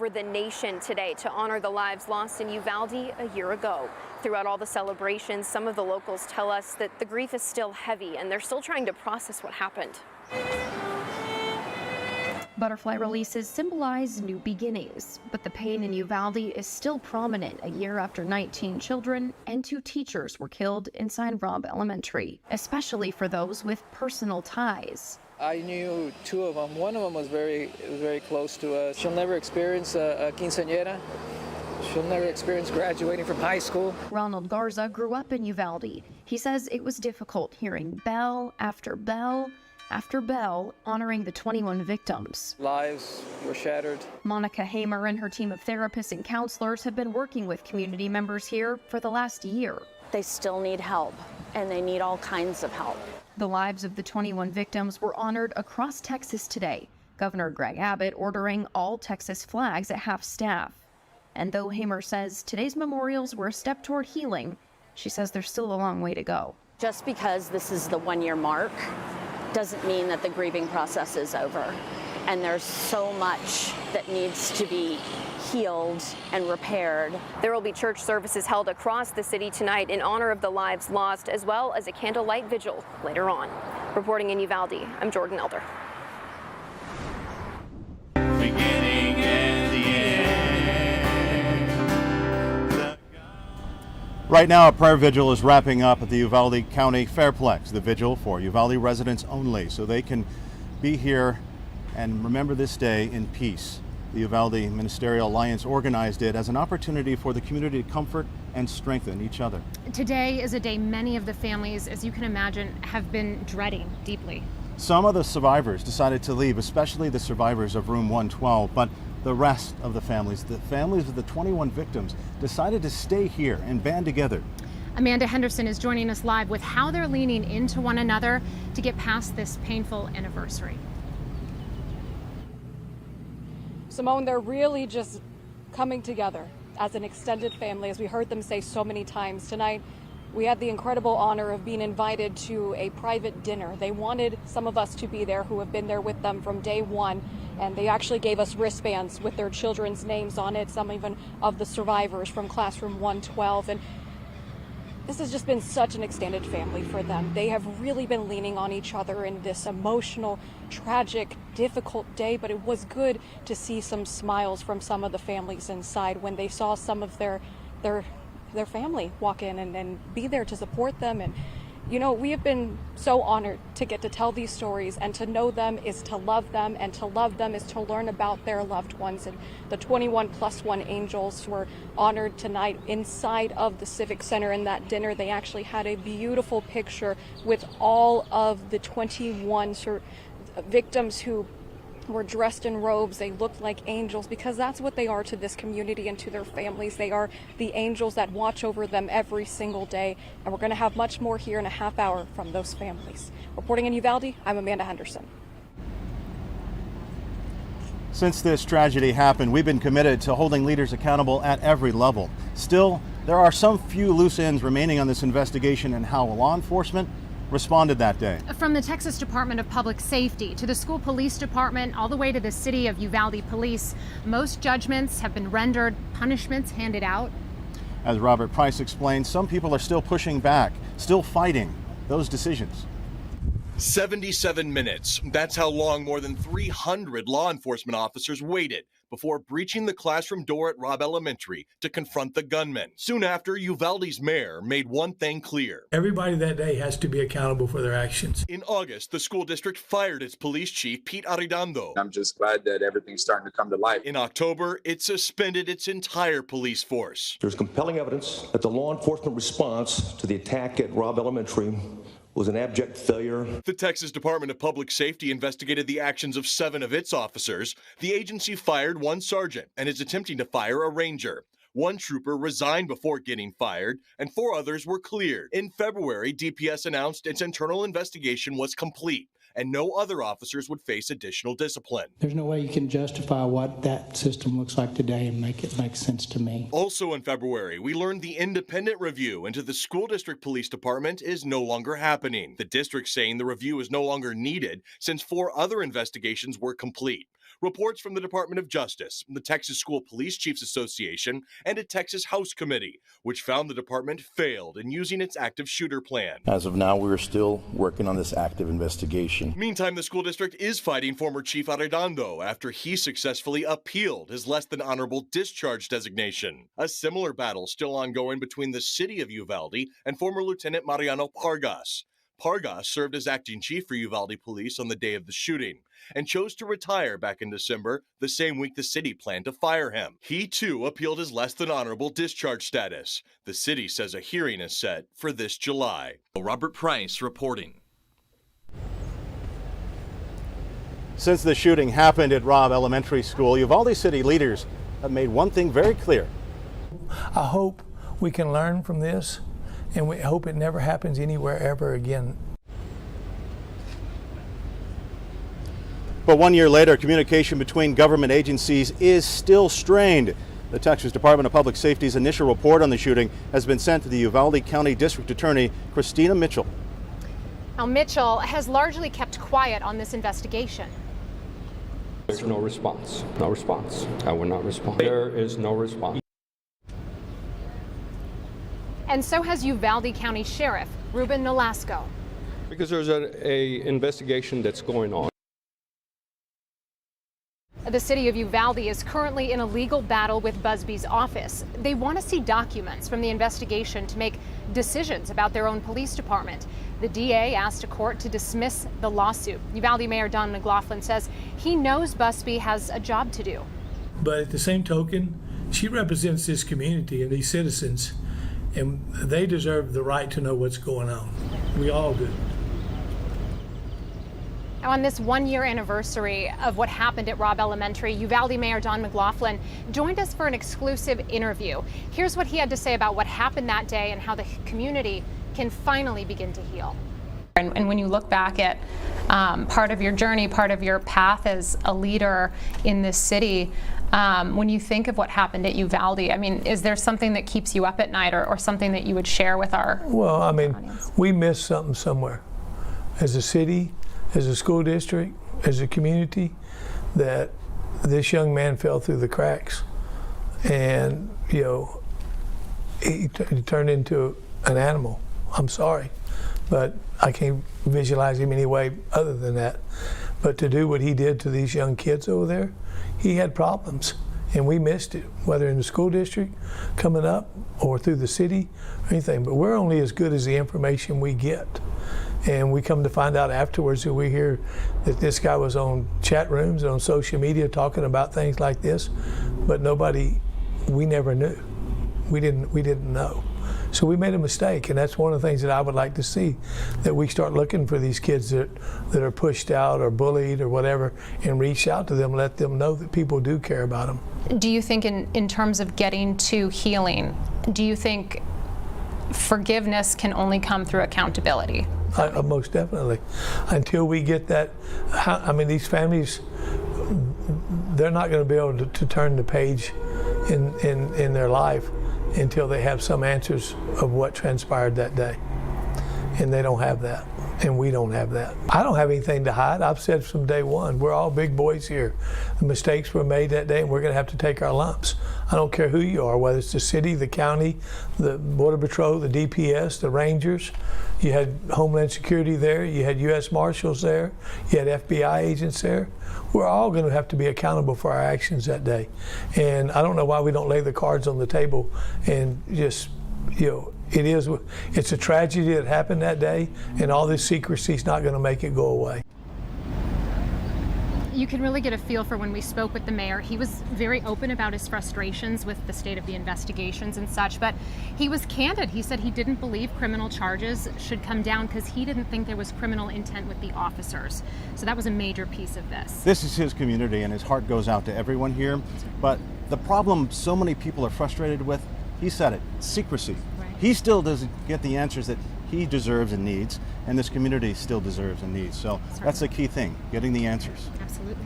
over the nation today to honor the lives lost in Uvalde a year ago. Throughout all the celebrations, some of the locals tell us that the grief is still heavy and they're still trying to process what happened. Butterfly releases symbolize new beginnings, but the pain in Uvalde is still prominent a year after 19 children and 2 teachers were killed inside Robb Elementary, especially for those with personal ties. I knew 2 of them. One of them was very close to us. She'll never experience a quinceañera. She'll never experience graduating from high school. Ronald Garza grew up in Uvalde. He says it was difficult hearing bell after bell after bell honoring the 21 victims. Lives were shattered. Monica Hamer and her team of therapists and counselors have been working with community members here for the last year. They still need help, and they need all kinds of help. The lives of the 21 victims were honored across Texas today. Governor Greg Abbott ordering all Texas flags at half-staff. And though Hamer says today's memorials were a step toward healing, she says there's still a long way to go. Just because this is the 1-year mark doesn't mean that the grieving process is over. And there's so much that needs to be healed and repaired. There will be church services held across the city tonight in honor of the lives lost, as well as a candlelight vigil later on. Reporting in Uvalde, I'm Jordan Elder. Beginning and the end. Right now, a prayer vigil is wrapping up at the Uvalde County Fairplex. The vigil for Uvalde residents only, so they can be here and remember this day in peace. The Uvalde Ministerial Alliance organized it as an opportunity for the community to comfort and strengthen each other. Today is a day many of the families, as you can imagine, have been dreading deeply. Some of the survivors decided to leave, especially the survivors of room 112, but the rest of the families of the 21 victims, decided to stay here and band together. Amanda Henderson is joining us live with how they're leaning into one another to get past this painful anniversary. Simone, they're really just coming together as an extended family, as we heard them say so many times. Tonight, we had the incredible honor of being invited to a private dinner. They wanted some of us to be there who have been there with them from day one, and they actually gave us wristbands with their children's names on it, some even of the survivors from classroom 112. And this has just been such an extended family for them. They have really been leaning on each other in this emotional, tragic, difficult day, but it was good to see some smiles from some of the families inside when they saw some of their family walk in and be there to support them. And you know, we have been so honored to get to tell these stories, and to know them is to love them, and to love them is to learn about their loved ones. And the 21+1 Angels were honored tonight inside of the Civic Center. In that dinner, they actually had a beautiful picture with all of the 21 victims who were dressed in robes. They looked like angels, because that's what they are to this community and to their families. They are the angels that watch over them every single day. And we're going to have much more here in a half hour from those families. Reporting in Uvalde, I'm Amanda Henderson. Since this tragedy happened, we've been committed to holding leaders accountable at every level. Still, there are some few loose ends remaining on this investigation and how law enforcement responded that day. From the Texas Department of Public Safety to the school police department, all the way to the city of Uvalde police, most judgments have been rendered, punishments handed out. As Robert Price explained, some people are still pushing back, still fighting those decisions. 77 minutes. That's how long more than 300 law enforcement officers waited before breaching the classroom door at Robb Elementary to confront the gunman. Soon after, Uvalde's mayor made one thing clear. Everybody that day has to be accountable for their actions. In August, the school district fired its police chief, Pete Arredondo. I'm just glad that everything's starting to come to light. In October, it suspended its entire police force. There's compelling evidence that the law enforcement response to the attack at Robb Elementary was an abject failure. The Texas Department of Public Safety investigated the actions of 7 of its officers. The agency fired 1 sergeant and is attempting to fire a ranger. 1 trooper resigned before getting fired, and 4 others were cleared. In February, DPS announced its internal investigation was complete, and no other officers would face additional discipline. There's no way you can justify what that system looks like today and make it make sense to me. Also in February, we learned the independent review into the school district police department is no longer happening. The district saying the review is no longer needed since 4 other investigations were complete. Reports from the Department of Justice, the Texas School Police Chiefs Association, and a Texas House committee, which found the department failed in using its active shooter plan. As of now, we're still working on this active investigation. Meantime, the school district is fighting former Chief Arredondo after he successfully appealed his less than honorable discharge designation. A similar battle still ongoing between the city of Uvalde and former Lieutenant Mariano Pargas. Pargas served as acting chief for Uvalde police on the day of the shooting and chose to retire back in December, the same week the city planned to fire him. He too appealed his less than honorable discharge status. The city says a hearing is set for this July. Robert Price reporting. Since the shooting happened at Robb Elementary School, Uvalde city leaders have made one thing very clear. I hope we can learn from this, and we hope it never happens anywhere ever again. But 1 year later, communication between government agencies is still strained. The Texas Department of Public Safety's initial report on the shooting has been sent to the Uvalde County District Attorney, Christina Mitchell. Now, Mitchell has largely kept quiet on this investigation. There's no response. No response. I will not respond. There is no response. And so has Uvalde County Sheriff Ruben Nolasco. Because there's an investigation that's going on. The city of Uvalde is currently in a legal battle with Busby's office. They want to see documents from the investigation to make decisions about their own police department. The DA asked a court to dismiss the lawsuit. Uvalde Mayor Don McLaughlin says he knows Busby has a job to do. But at the same token, she represents this community and these citizens, and they deserve the right to know what's going on. We all do. Now, on this 1 year anniversary of what happened at Robb Elementary, Uvalde Mayor Don McLaughlin joined us for an exclusive interview. Here's what he had to say about what happened that day and how the community can finally begin to heal. And when you look back at part of your journey, part of your path as a leader in this city, when you think of what happened at Uvalde, I mean, is there something that keeps you up at night or something that you would share with our audience? We missed something somewhere. As a city, as a school district, as a community, that this young man fell through the cracks. And, he turned into an animal. I'm sorry, but I can't visualize him any way other than that. But to do what he did to these young kids over there, he had problems, and we missed it, whether in the school district coming up or through the city or anything. But we're only as good as the information we get. And we come to find out afterwards that we hear that this guy was on chat rooms and on social media talking about things like this, but we never knew. We didn't know. So we made a mistake, and that's one of the things that I would like to see, that we start looking for these kids that are pushed out or bullied or whatever, and reach out to them, let them know that people do care about them. Do you think in terms of getting to healing, do you think forgiveness can only come through accountability? Most definitely. Until we get that, these families, they're not going to be able to turn the page in their life until they have some answers of what transpired that day. And they don't have that, and we don't have that. I don't have anything to hide. I've said from day one, we're all big boys here. The mistakes were made that day, and we're going to have to take our lumps. I don't care who you are, whether it's the city, the county, the Border Patrol, the DPS, the Rangers. You had Homeland Security there, you had U.S. Marshals there, you had FBI agents there. We're all going to have to be accountable for our actions that day. And I don't know why we don't lay the cards on the table and just, it's a tragedy that happened that day, and all this secrecy is not going to make it go away. You can really get a feel for when we spoke with the mayor. He was very open about his frustrations with the state of the investigations and such, but he was candid. He said he didn't believe criminal charges should come down because he didn't think there was criminal intent with the officers. So that was a major piece of this. This is his community, and his heart goes out to everyone here. But the problem so many people are frustrated with, he said it, secrecy. Right. He still doesn't get the answers that he deserves and needs, and this community still deserves and needs. So that's the key thing, getting the answers. Absolutely.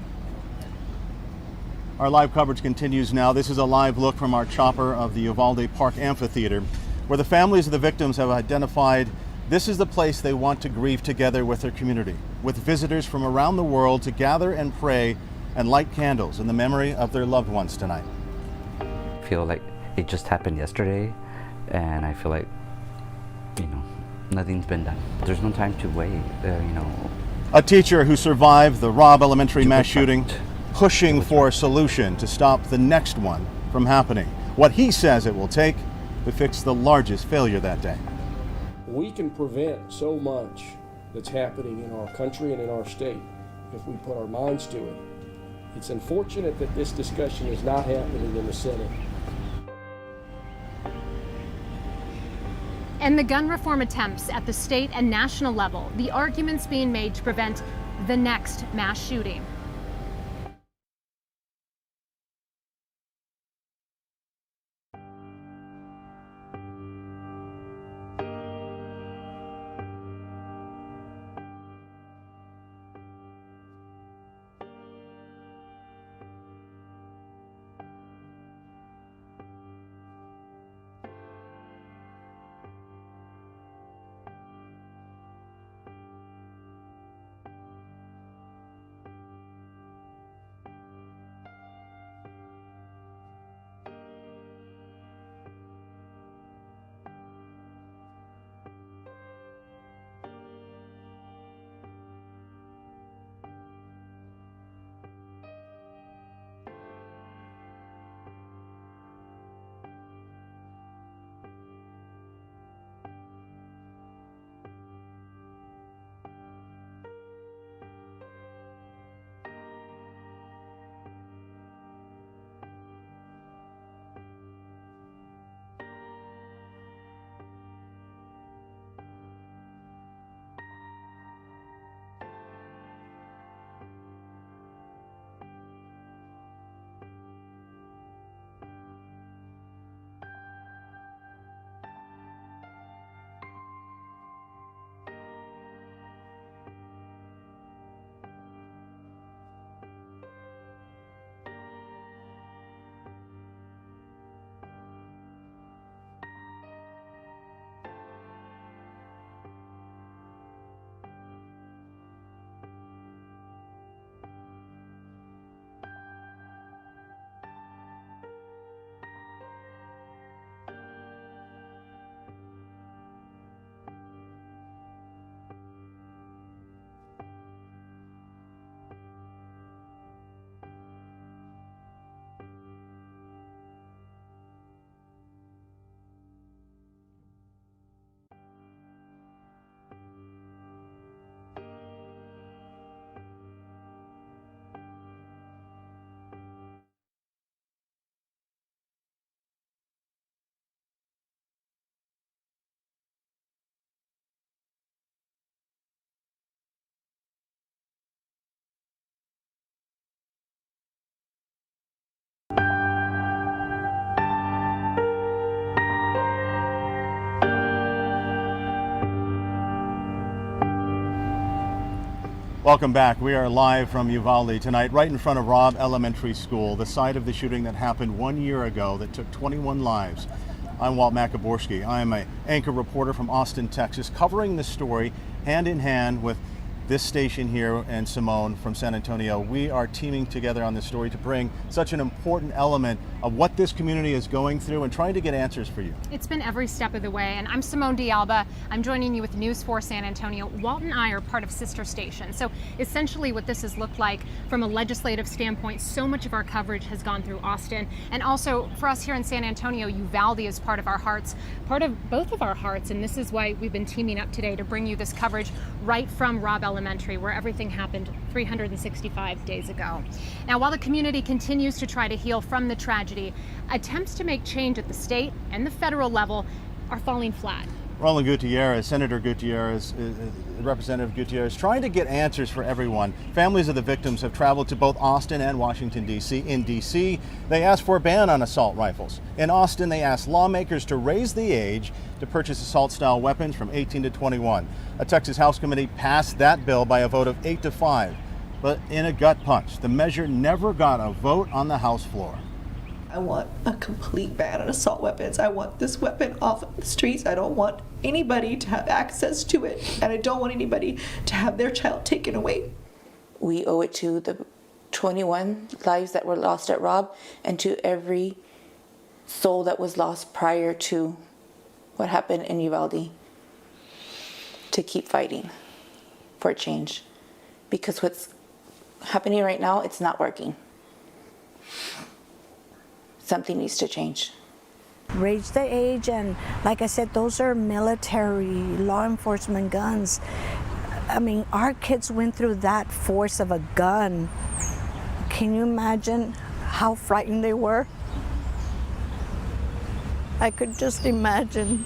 Our live coverage continues now. This is a live look from our chopper of the Uvalde Park Amphitheater, where the families of the victims have identified this is the place they want to grieve together with their community, with visitors from around the world to gather and pray and light candles in the memory of their loved ones tonight. I feel like it just happened yesterday, and I feel like, nothing's been done. There's no time to wait, A teacher who survived the Robb Elementary mass shooting, pushing for a solution to stop the next one from happening. What he says it will take to fix the largest failure that day. We can prevent so much that's happening in our country and in our state if we put our minds to it. It's unfortunate that this discussion is not happening in the Senate. And the gun reform attempts at the state and national level, the arguments being made to prevent the next mass shooting. Welcome back. We are live from Uvalde tonight, right in front of Robb Elementary School, the site of the shooting that happened 1 year ago that took 21 lives. I'm Walt Macaborski. I am an anchor reporter from Austin, Texas, covering this story hand in hand with this station here and Simone from San Antonio. We are teaming together on this story to bring such an important element of what this community is going through and trying to get answers for you. It's been every step of the way, and I'm Simone D'Alba. I'm joining you with News 4 San Antonio. Walt and I are part of sister stations. So essentially what this has looked like from a legislative standpoint, so much of our coverage has gone through Austin. And also for us here in San Antonio, Uvalde is part of our hearts, part of both of our hearts. And this is why we've been teaming up today to bring you this coverage right from Robb Elementary, where everything happened 365 days ago. Now, while the community continues to try to heal from the tragedy, attempts to make change at the state and the federal level are falling flat. Roland Gutierrez, Senator Gutierrez, Representative Gutierrez, trying to get answers for everyone. Families of the victims have traveled to both Austin and Washington, D.C. In D.C., they asked for a ban on assault rifles. In Austin, they asked lawmakers to raise the age to purchase assault-style weapons from 18 to 21. A Texas House committee passed that bill by a vote of 8-5. But in a gut punch, the measure never got a vote on the House floor. I want a complete ban on assault weapons. I want this weapon off the streets. I don't want anybody to have access to it, and I don't want anybody to have their child taken away. We owe it to the 21 lives that were lost at Rob, and to every soul that was lost prior to what happened in Uvalde, to keep fighting for change. Because what's happening right now, it's not working. Something needs to change. Raise the age, and like I said, those are military, law enforcement guns. I mean, our kids went through that force of a gun. Can you imagine how frightened they were? I could just imagine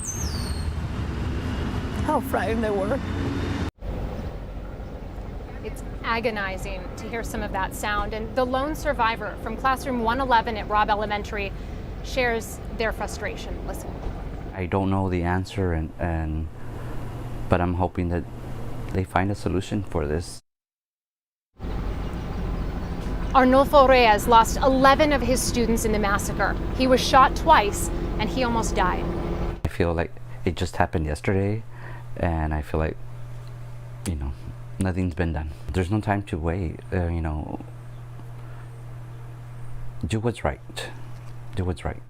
how frightened they were. It's agonizing to hear some of that sound. And the lone survivor from classroom 111 at Robb Elementary shares their frustration. Listen. I don't know the answer, but I'm hoping that they find a solution for this. Arnulfo Reyes lost 11 of his students in the massacre. He was shot twice, and he almost died. I feel like it just happened yesterday, and I feel like, nothing's been done. There's no time to wait, do what's right. Do what's right.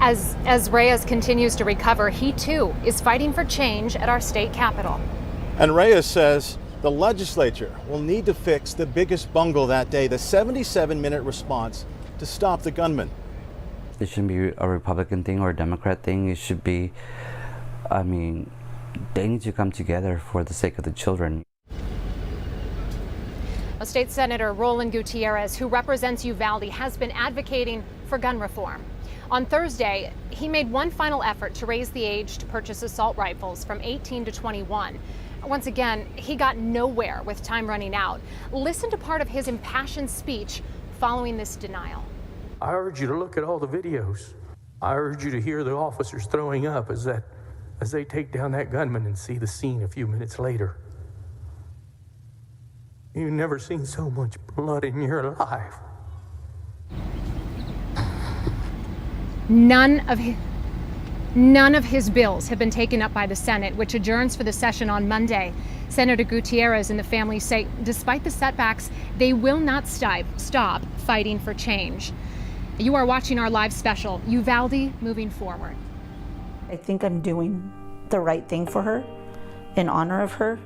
As Reyes continues to recover, he too is fighting for change at our state capitol. And Reyes says the legislature will need to fix the biggest bungle that day, the 77-minute response to stop the gunman. It shouldn't be a Republican thing or a Democrat thing. It should be, they need to come together for the sake of the children. State Senator Roland Gutierrez, who represents Uvalde, has been advocating for gun reform. On Thursday, he made one final effort to raise the age to purchase assault rifles from 18 to 21. Once again, he got nowhere with time running out. Listen to part of his impassioned speech following this denial. I urge you to look at all the videos. I urge you to hear the officers throwing up as they take down that gunman and see the scene a few minutes later. You've never seen so much blood in your life. None of his bills have been taken up by the Senate, which adjourns for the session on Monday. Senator Gutierrez and the family say despite the setbacks, they will not stop fighting for change. You are watching our live special, Uvalde Moving Forward. I think I'm doing the right thing for her in honor of her.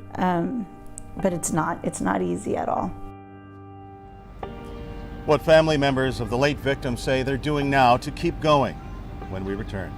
But it's not easy at all. What family members of the late victim say they're doing now to keep going when we return.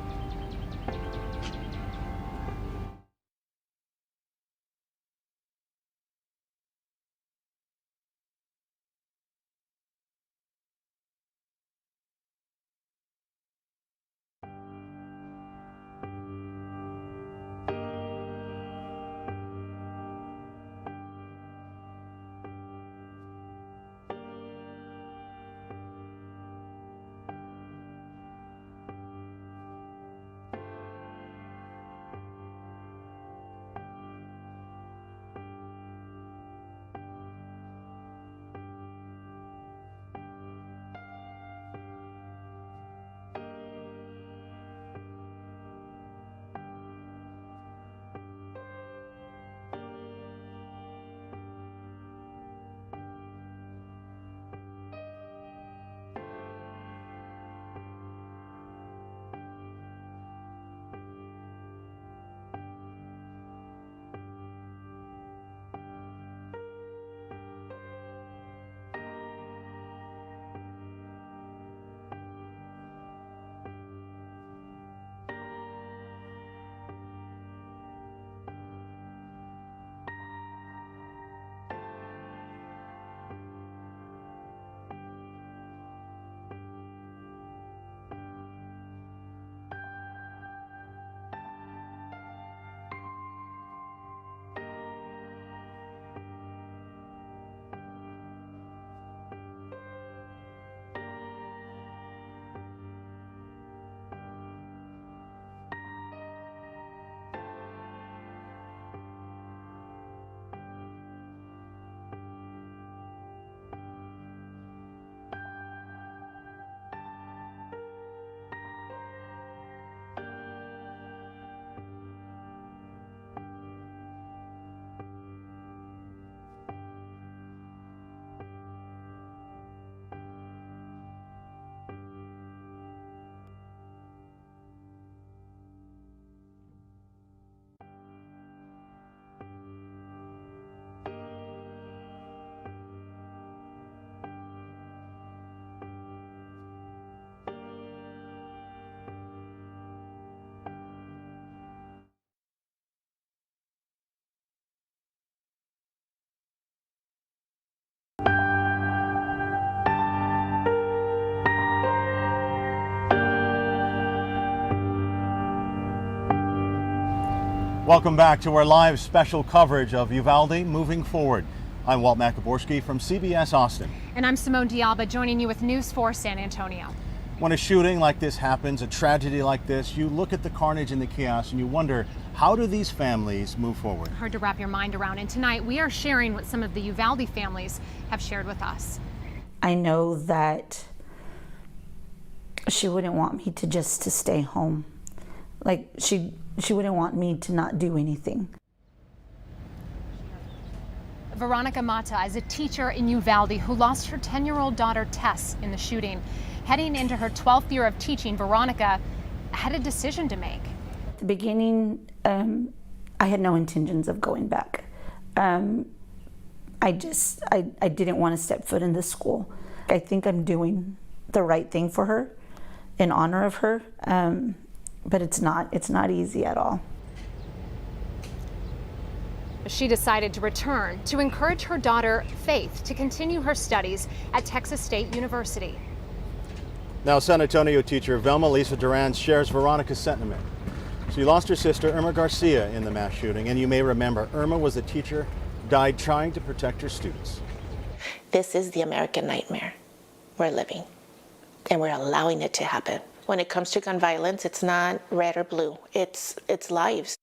Welcome back to our live special coverage of Uvalde moving forward. I'm Walt Macaborski from CBS Austin. And I'm Simone D'Alba joining you with News 4 San Antonio. When a shooting like this happens, a tragedy like this, you look at the carnage and the chaos and you wonder, how do these families move forward? Hard to wrap your mind around. And tonight we are sharing what some of the Uvalde families have shared with us. I know that she wouldn't want me to stay home. Like she wouldn't want me to not do anything. Veronica Mata is a teacher in Uvalde who lost her 10-year-old daughter Tess in the shooting. Heading into her 12th year of teaching, Veronica had a decision to make. At the beginning, I had no intentions of going back. I didn't want to step foot in this school. I think I'm doing the right thing for her, in honor of her, but it's not easy at all. She decided to return to encourage her daughter, Faith, to continue her studies at Texas State University. Now, San Antonio teacher Velma Lisa Duran shares Veronica's sentiment. She lost her sister, Irma Garcia, in the mass shooting, and you may remember Irma was a teacher, died trying to protect her students. This is the American nightmare we're living, and we're allowing it to happen. When it comes to gun violence, it's not red or blue, it's lives.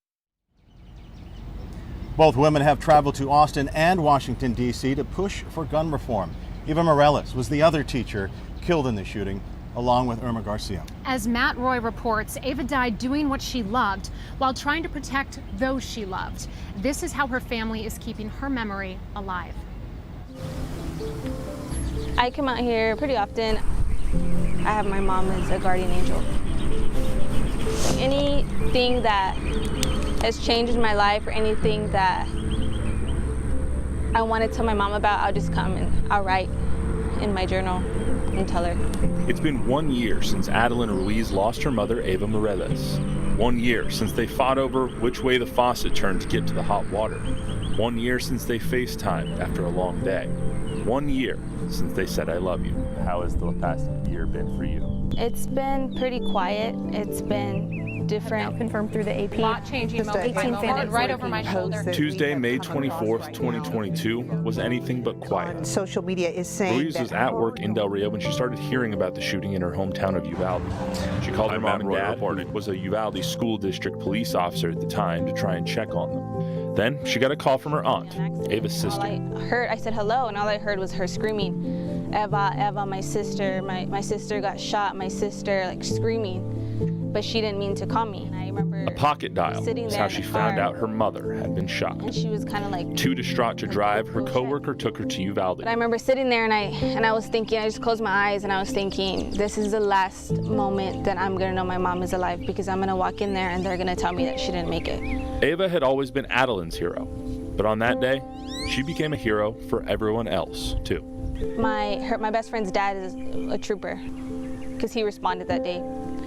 Both women have traveled to Austin and Washington, D.C. to push for gun reform. Eva Morales was the other teacher killed in the shooting, along with Irma Garcia. As Matt Roy reports, Ava died doing what she loved while trying to protect those she loved. This is how her family is keeping her memory alive. I come out here pretty often. I have my mom as a guardian angel. Anything that has changed in my life or anything that I want to tell my mom about, I'll just come and I'll write in my journal and tell her. It's been 1 year since Adeline Ruiz lost her mother, Eva Morales. 1 year since they fought over which way the faucet turned to get to the hot water. 1 year since they FaceTimed after a long day. 1 year since they said, I love you. How has the past year been for you? It's been pretty quiet. It's been different. Now confirmed through the AP. Lot changing moment. 18 families right over my shoulder. Tuesday, May 24th, 2022 was anything but quiet. Social media is saying Ruiz was at work in Del Rio when she started hearing about the shooting in her hometown of Uvalde. She called her mom and dad, who was a Uvalde school district police officer at the time, to try and check on them. Then she got a call from her aunt, Ava's sister. I said hello, and all I heard was her screaming, Eva, Eva, my sister got shot, my sister, like screaming. But she didn't mean to call me. And I remember a pocket dial is how she found out her mother had been shot. And she was kind of like too distraught to drive. Her coworker took her to Uvalde. But I remember sitting there and I was thinking, I just closed my eyes and I was thinking, this is the last moment that I'm gonna know my mom is alive, because I'm gonna walk in there and they're gonna tell me that she didn't make it. Ava had always been Adeline's hero, but on that day, she became a hero for everyone else too. My best friend's dad is a trooper, because he responded that day.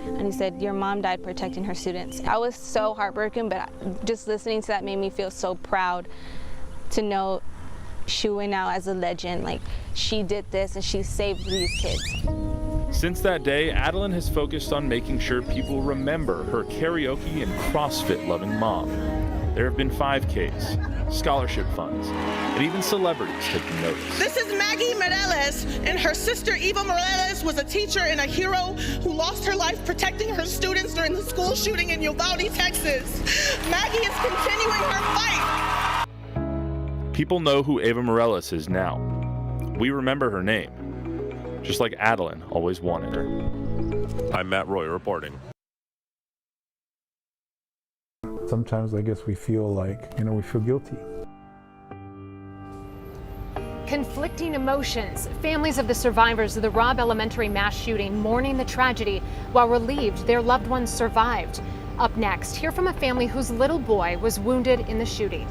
And he said, your mom died protecting her students. I was so heartbroken, but just listening to that made me feel so proud to know she went out as a legend. Like, she did this and she saved these kids. Since that day, Adeline has focused on making sure people remember her karaoke and CrossFit-loving mom. There have been 5Ks, scholarship funds, and even celebrities taking notice. This is Maggie Morales, and her sister Eva Morales was a teacher and a hero who lost her life protecting her students during the school shooting in Uvalde, Texas. Maggie is continuing her fight. People know who Eva Morales is now. We remember her name, just like Adeline always wanted her. I'm Matt Roy reporting. Sometimes I guess we feel like, we feel guilty. Conflicting emotions. Families of the survivors of the Robb Elementary mass shooting mourning the tragedy while relieved their loved ones survived. Up next, hear from a family whose little boy was wounded in the shooting.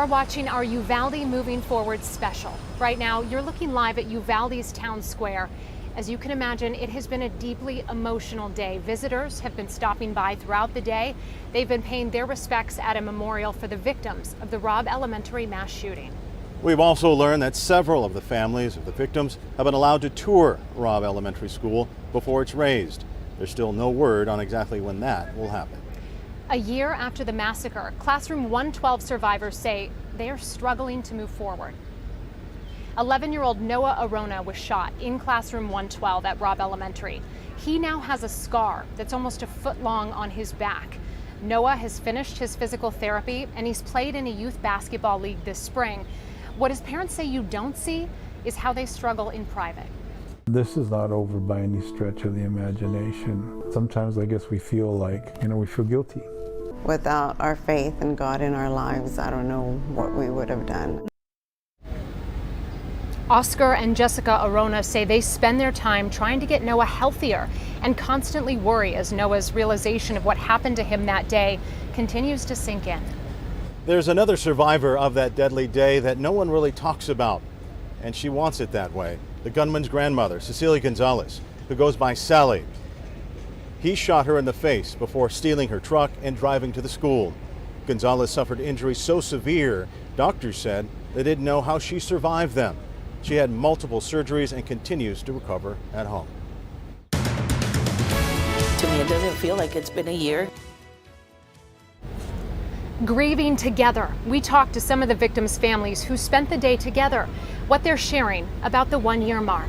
are watching our Uvalde Moving Forward special. Right now, you're looking live at Uvalde's town square. As you can imagine, it has been a deeply emotional day. Visitors have been stopping by throughout the day. They've been paying their respects at a memorial for the victims of the Robb Elementary mass shooting. We've also learned that several of the families of the victims have been allowed to tour Robb Elementary School before it's razed. There's still no word on exactly when that will happen. A year after the massacre, Classroom 112 survivors say they are struggling to move forward. 11-year-old Noah Arona was shot in Classroom 112 at Robb Elementary. He now has a scar that's almost a foot long on his back. Noah has finished his physical therapy and he's played in a youth basketball league this spring. What his parents say you don't see is how they struggle in private. This is not over by any stretch of the imagination. Sometimes I guess we feel like, we feel guilty. Without our faith in God in our lives, I don't know what we would have done. Oscar and Jessica Arona say they spend their time trying to get Noah healthier and constantly worry as Noah's realization of what happened to him that day continues to sink in. There's another survivor of that deadly day that no one really talks about, and she wants it that way. The gunman's grandmother, Cecilia Gonzalez, who goes by Sally. He shot her in the face before stealing her truck and driving to the school. Gonzalez suffered injuries so severe, doctors said they didn't know how she survived them. She had multiple surgeries and continues to recover at home. To me, it doesn't feel like it's been a year. Grieving together. We talked to some of the victims' families who spent the day together, what they're sharing about the 1-year mark.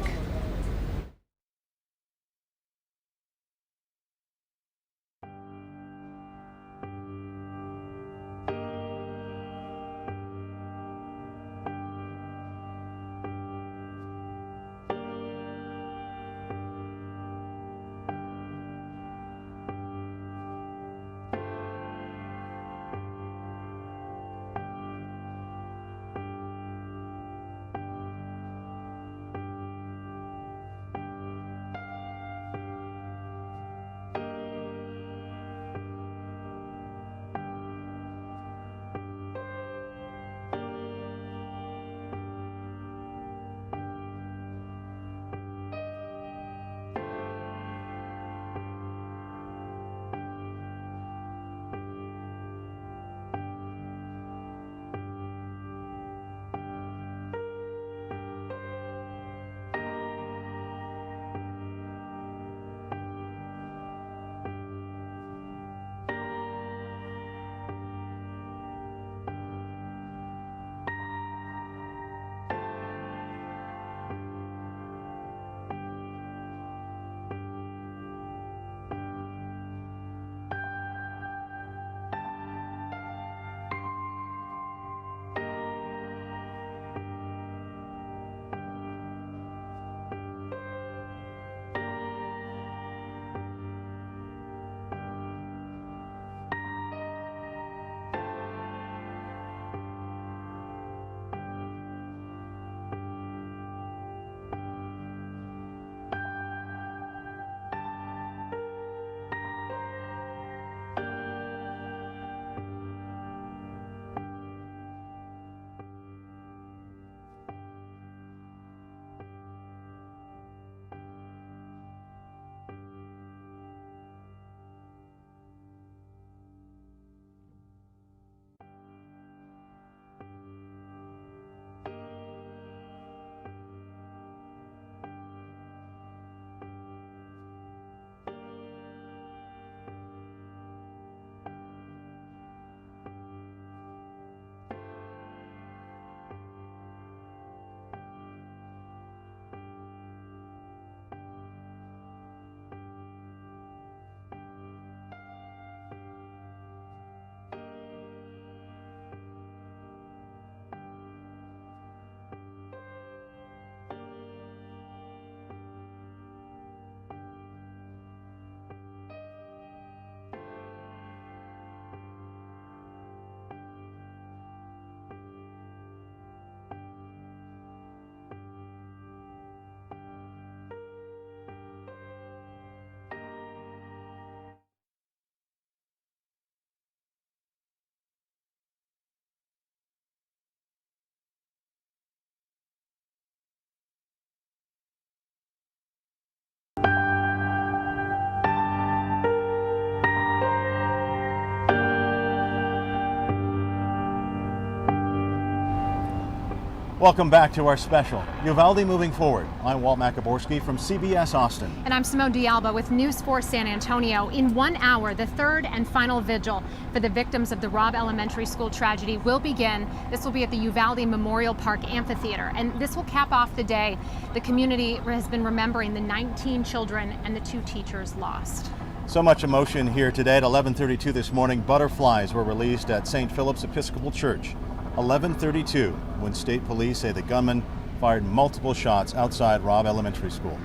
Welcome back to our special, Uvalde Moving Forward. I'm Walt Macaborski from CBS Austin. And I'm Simone D'Alba with News 4 San Antonio. In 1 hour, the third and final vigil for the victims of the Robb Elementary School tragedy will begin. This will be at the Uvalde Memorial Park Amphitheater, and this will cap off the day. The community has been remembering the 19 children and the 2 teachers lost. So much emotion here today. At 11:32 this morning, butterflies were released at St. Philip's Episcopal Church. 11:32, when state police say the gunman fired multiple shots outside Robb Elementary School.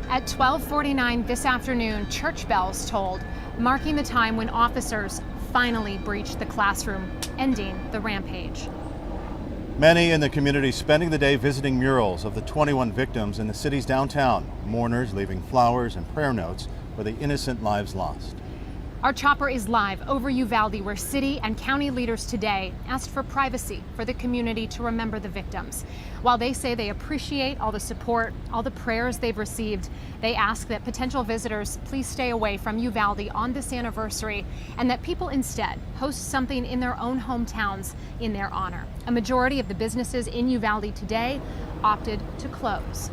At 12:49 this afternoon, church bells tolled, marking the time when officers finally breached the classroom, ending the rampage. Many in the community spending the day visiting murals of the 21 victims in the city's downtown. Mourners leaving flowers and prayer notes for the innocent lives lost. Our chopper is live over Uvalde, where city and county leaders today asked for privacy for the community to remember the victims. While they say they appreciate all the support, all the prayers they've received, they ask that potential visitors please stay away from Uvalde on this anniversary and that people instead host something in their own hometowns in their honor. A majority of the businesses in Uvalde today opted to close.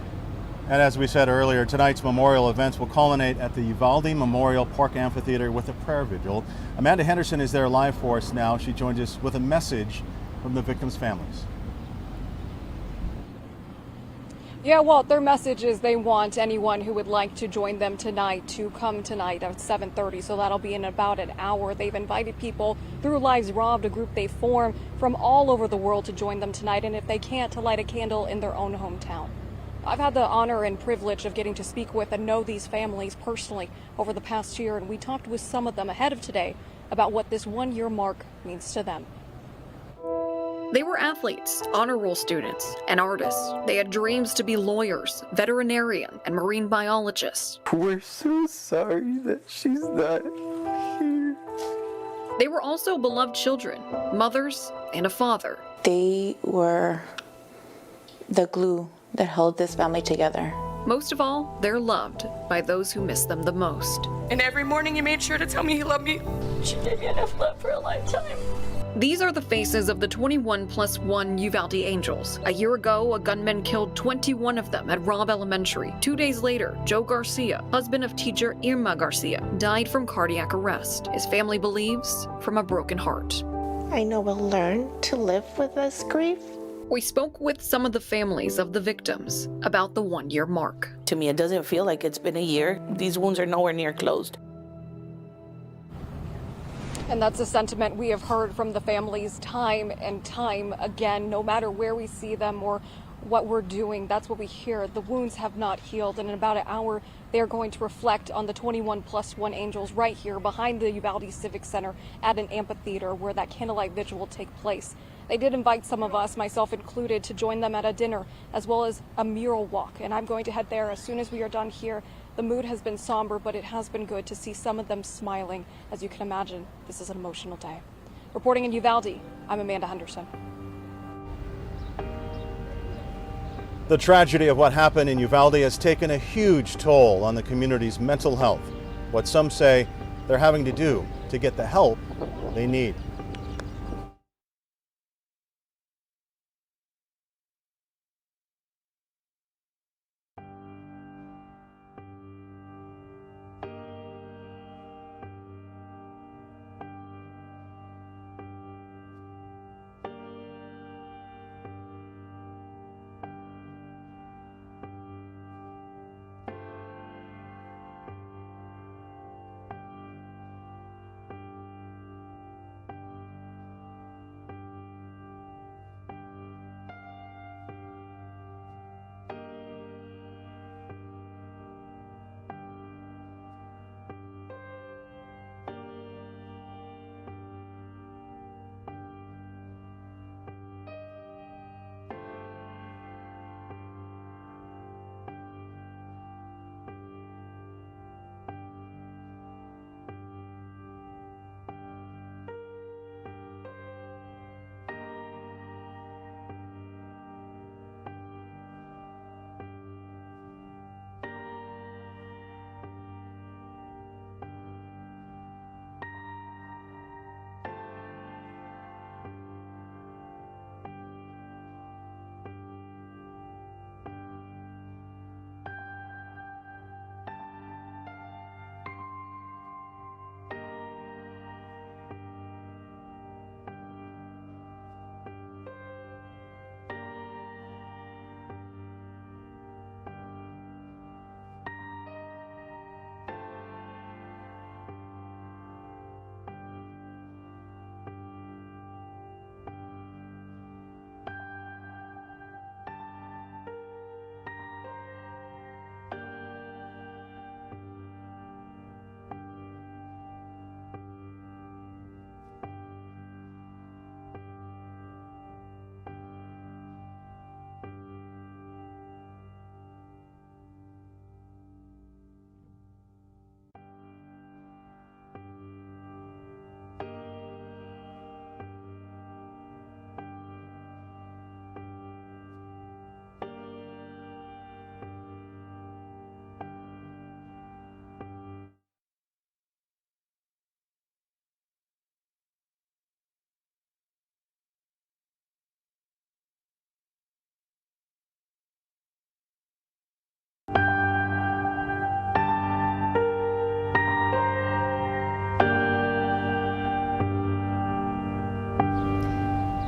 And as we said earlier, tonight's memorial events will culminate at the Uvalde Memorial Park Amphitheater with a prayer vigil. Amanda Henderson is there live for us now. She joins us with a message from the victims' families. Yeah, Walt, their message is they want anyone who would like to join them tonight to come tonight at 7:30. So that'll be in about an hour. They've invited people through Lives Robbed, a group they formed from all over the world, to join them tonight. And if they can't, to light a candle in their own hometown. I've had the honor and privilege of getting to speak with and know these families personally over the past year, and we talked with some of them ahead of today about what this 1-year mark means to them. They were athletes, honor roll students, and artists. They had dreams to be lawyers, veterinarian, and marine biologists. We're so sorry that she's not here. They were also beloved children, mothers, and a father. They were the glue that held this family together. Most of all, they're loved by those who miss them the most. And every morning you made sure to tell me you loved me. She gave me enough love for a lifetime. These are the faces of the 21+1 Uvalde Angels. A year ago, a gunman killed 21 of them at Robb Elementary. 2 days later, Joe Garcia, husband of teacher Irma Garcia, died from cardiac arrest. His family believes from a broken heart. I know we'll learn to live with this grief. We spoke with some of the families of the victims about the 1-year mark. To me, it doesn't feel like it's been a year. These wounds are nowhere near closed. And that's a sentiment we have heard from the families time and time again. No matter where we see them or what we're doing, that's what we hear. The wounds have not healed, and in about an hour, they're going to reflect on the 21+1 Angels right here behind the Uvalde Civic Center at an amphitheater where that candlelight vigil will take place. They did invite some of us, myself included, to join them at a dinner as well as a mural walk, and I'm going to head there as soon as we are done here. The mood has been somber, but it has been good to see some of them smiling. As you can imagine, this is an emotional day. Reporting in Uvalde, I'm Amanda Henderson. The tragedy of what happened in Uvalde has taken a huge toll on the community's mental health. What some say they're having to do to get the help they need.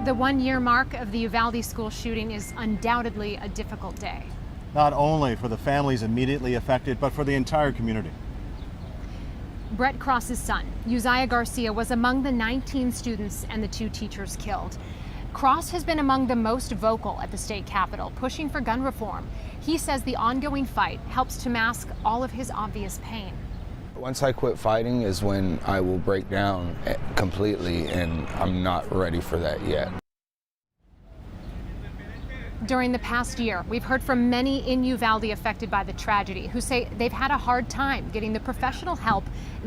The 1-year mark of the Uvalde school shooting is undoubtedly a difficult day. Not only for the families immediately affected, but for the entire community. Brett Cross's son, Uzziah Garcia, was among the 19 students and the 2 teachers killed. Cross has been among the most vocal at the state capitol, pushing for gun reform. He says the ongoing fight helps to mask all of his obvious pain. Once I quit fighting is when I will break down completely, and I'm not ready for that yet. During the past year, we've heard from many in Uvalde affected by the tragedy who say they've had a hard time getting the professional help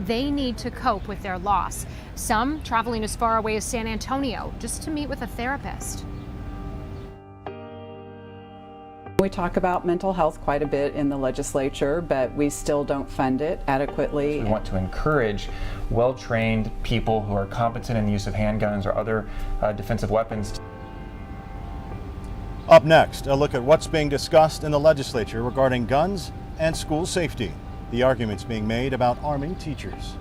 they need to cope with their loss. Some traveling as far away as San Antonio just to meet with a therapist. We talk about mental health quite a bit in the legislature, but we still don't fund it adequately. We want to encourage well-trained people who are competent in the use of handguns or other defensive weapons. Up next, a look at what's being discussed in the legislature regarding guns and school safety. The arguments being made about arming teachers.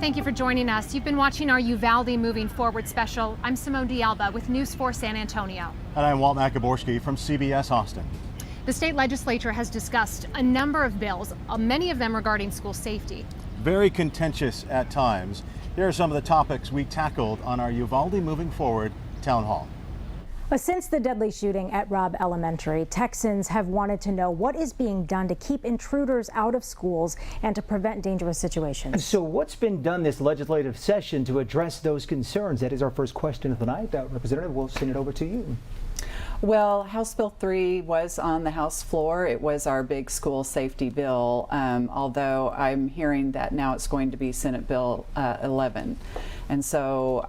Thank you for joining us. You've been watching our Uvalde Moving Forward special. I'm Simone D'Alba with News 4 San Antonio. And I'm Walt Macaborski from CBS Austin. The state legislature has discussed a number of bills, many of them regarding school safety. Very contentious at times. Here are some of the topics we tackled on our Uvalde Moving Forward town hall. Since the deadly shooting at Robb Elementary, Texans have wanted to know what is being done to keep intruders out of schools and to prevent dangerous situations. So what's been done this legislative session to address those concerns? That is our first question of the night. Representative, we'll send it over to you. Well, House Bill 3 was on the House floor. It was our big school safety bill, although I'm hearing that now it's going to be Senate Bill 11. And so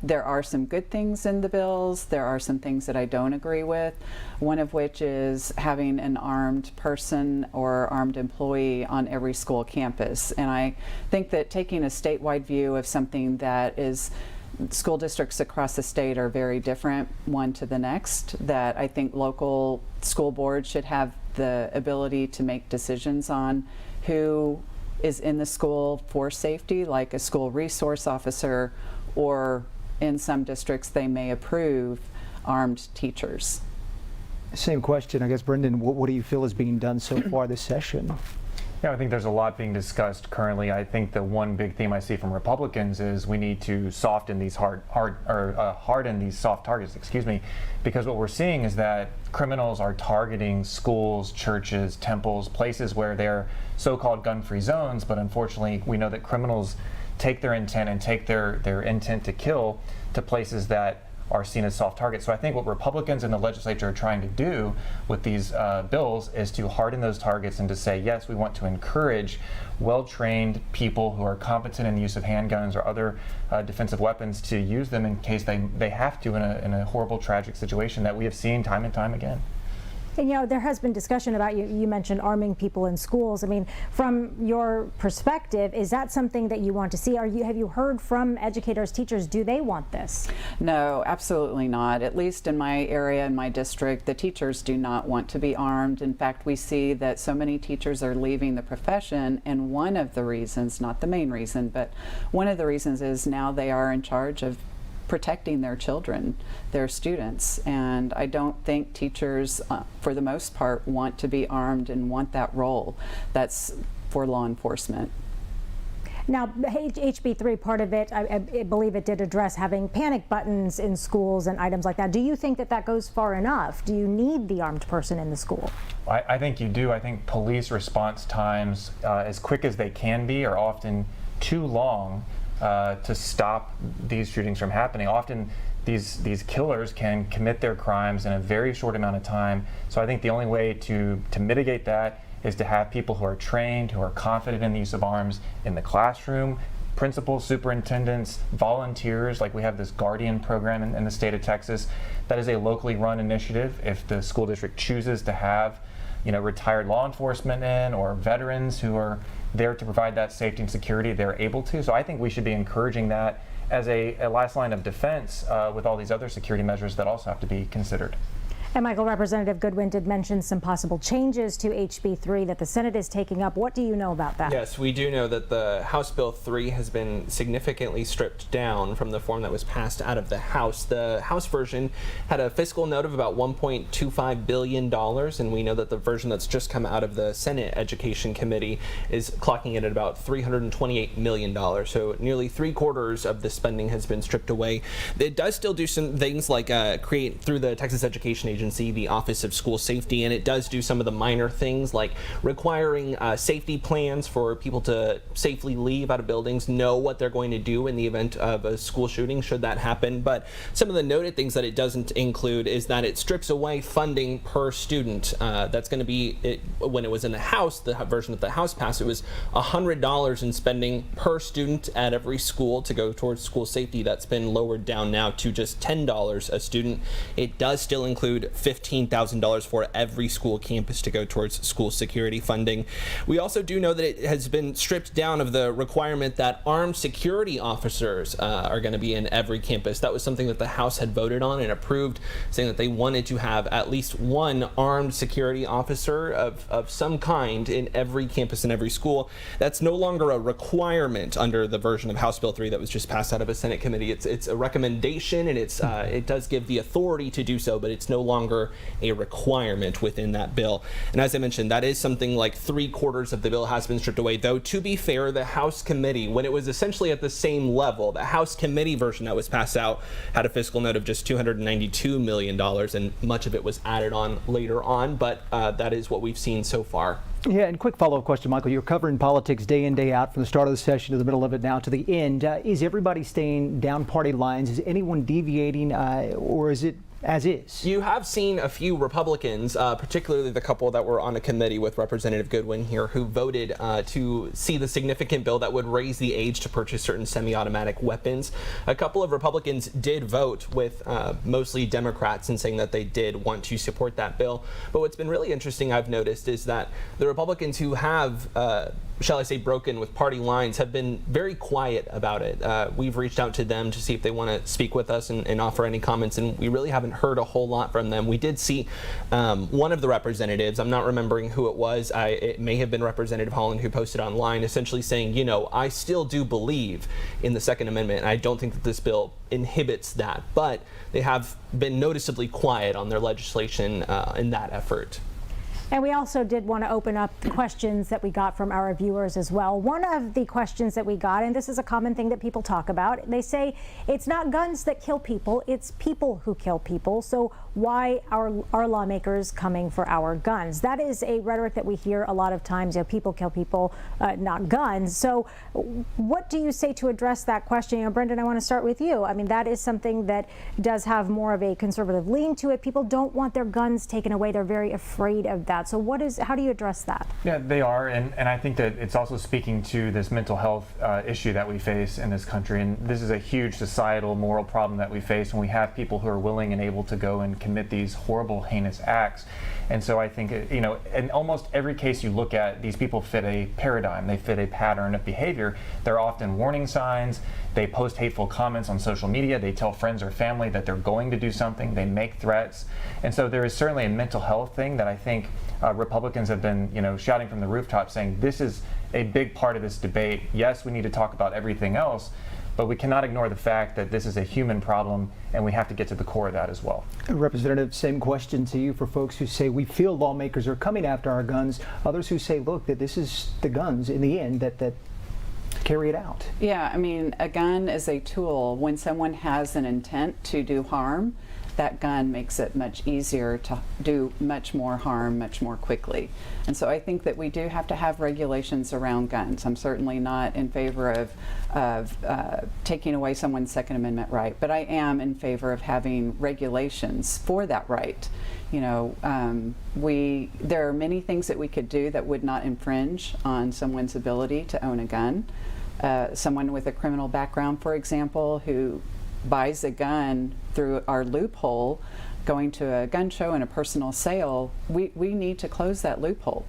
there are some good things in the bills. There are some things that I don't agree with, one of which is having an armed person or armed employee on every school campus. And I think that taking a statewide view of something that is school districts across the state are very different one to the next, that I think local school boards should have the ability to make decisions on who is in the school for safety, like a school resource officer, or in some districts they may approve armed teachers. Same question, I guess, Brendan, what do you feel is being done so far this session? Yeah, I think there's a lot being discussed currently. I think the one big theme I see from Republicans is we need to harden these soft targets, because what we're seeing is that criminals are targeting schools, churches, temples, places where they're so-called gun-free zones, but unfortunately we know that criminals take their intent and take their intent to kill to places that are seen as soft targets. So I think what Republicans in the legislature are trying to do with these bills is to harden those targets and to say, yes, we want to encourage well-trained people who are competent in the use of handguns or other defensive weapons to use them in case they have to in a horrible, tragic situation that we have seen time and time again. And, you know, there has been discussion about, you mentioned arming people in schools. I mean, from your perspective, is that something that you want to see? Have you heard from educators, teachers, do they want this? No, absolutely not. At least in my area, in my district, the teachers do not want to be armed. In fact, we see that so many teachers are leaving the profession, and one of the reasons, not the main reason, but one of the reasons is now they are in charge of protecting their children, their students, and I don't think teachers, for the most part, want to be armed and want that role. That's for law enforcement. Now, HB 3, part of it, I believe it did address having panic buttons in schools and items like that. Do you think that that goes far enough? Do you need the armed person in the school? I think you do. I think police response times, as quick as they can be, are often too long to stop these shootings from happening. Often these killers can commit their crimes in a very short amount of time. So I think the only way to mitigate that is to have people who are trained, who are confident in the use of arms in the classroom, principals, superintendents, volunteers, like we have this Guardian program in the state of Texas. That is a locally run initiative. If the school district chooses to have, retired law enforcement in, or veterans who are there to provide that safety and security, they're able to. So I think we should be encouraging that as a last line of defense with all these other security measures that also have to be considered. And Michael, Representative Goodwin did mention some possible changes to HB 3 that the Senate is taking up. What do you know about that? Yes, we do know that the House Bill 3 has been significantly stripped down from the form that was passed out of the House. The House version had a fiscal note of about $1.25 billion, and we know that the version that's just come out of the Senate Education Committee is clocking it at about $328 million. So nearly 3/4 of the spending has been stripped away. It does still do some things like create, through the Texas Education Agency, the Office of School Safety, and it does do some of the minor things like requiring safety plans for people to safely leave out of buildings, know what they're going to do in the event of a school shooting should that happen. But some of the noted things that it doesn't include is that it strips away funding per student. That's going to be, when it was in the House, the version that the House passed, it was $100 in spending per student at every school to go towards school safety. That's been lowered down now to just $10 a student. It does still include $15,000 for every school campus to go towards school security funding. We also do know that it has been stripped down of the requirement that armed security officers are going to be in every campus. That was something that the House had voted on and approved, saying that they wanted to have at least one armed security officer of some kind in every campus and every school. That's no longer a requirement under the version of House Bill 3 that was just passed out of a Senate committee. It's a recommendation, and it does give the authority to do so, but it's no longer a requirement within that bill. And as I mentioned, that is something like 3/4 of the bill has been stripped away. Though, to be fair, the House committee, when it was essentially at the same level, the House committee version that was passed out had a fiscal note of just $292 million, and much of it was added on later on, but that is what we've seen so far. Yeah, and quick follow-up question, Michael. You're covering politics day in, day out from the start of the session to the middle of it now to the end. Is everybody staying down party lines? Is anyone deviating, or is it as is. You have seen a few Republicans, particularly the couple that were on a committee with Representative Goodwin here, who voted to see the significant bill that would raise the age to purchase certain semi-automatic weapons. A couple of Republicans did vote with mostly Democrats in saying that they did want to support that bill. But what's been really interesting, I've noticed, is that the Republicans who have shall I say, broken with party lines, have been very quiet about it. We've reached out to them to see if they want to speak with us and offer any comments, and we really haven't heard a whole lot from them. We did see one of the representatives, I'm not remembering who it was, it may have been Representative Holland, who posted online essentially saying, you know, I still do believe in the Second Amendment, and I don't think that this bill inhibits that, but they have been noticeably quiet on their legislation in that effort. And we also did want to open up the questions that we got from our viewers as well. One of the questions that we got, and this is a common thing that people talk about, they say it's not guns that kill people, it's people who kill people. So why are lawmakers coming for our guns? That is a rhetoric that we hear a lot of times, you know, people kill people, not guns. So what do you say to address that question? You know, Brendan, I want to start with you. I mean, that is something that does have more of a conservative lean to it. People don't want their guns taken away. They're very afraid of that. So how do you address that? Yeah, they are, and I think that it's also speaking to this mental health issue that we face in this country, and this is a huge societal moral problem that we face when we have people who are willing and able to go and commit these horrible, heinous acts. And so I think, you know, in almost every case you look at, these people fit a paradigm, they fit a pattern of behavior. They're often warning signs, they post hateful comments on social media, they tell friends or family that they're going to do something, they make threats. And so there is certainly a mental health thing that I think Republicans have been, you know, shouting from the rooftop, saying this is a big part of this debate. Yes, we need to talk about everything else, but we cannot ignore the fact that this is a human problem, and we have to get to the core of that as well. Representative, same question to you for folks who say we feel lawmakers are coming after our guns. Others who say, look, that this is the guns in the end that carry it out. Yeah, I mean, a gun is a tool. When someone has an intent to do harm, that gun makes it much easier to do much more harm much more quickly. And so I think that we do have to have regulations around guns. I'm certainly not in favor of taking away someone's Second Amendment right, but I am in favor of having regulations for that right. You know, there are many things that we could do that would not infringe on someone's ability to own a gun. Someone with a criminal background, for example, who buys a gun through our loophole, going to a gun show and a personal sale, we need to close that loophole.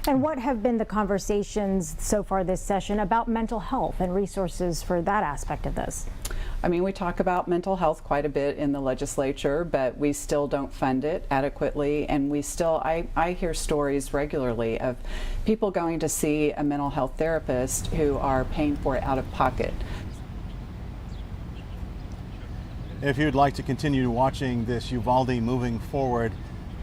And what have been the conversations so far this session about mental health and resources for that aspect of this? I mean, we talk about mental health quite a bit in the legislature, but we still don't fund it adequately. And we still, I hear stories regularly of people going to see a mental health therapist who are paying for it out of pocket. If you'd like to continue watching this Uvalde Moving Forward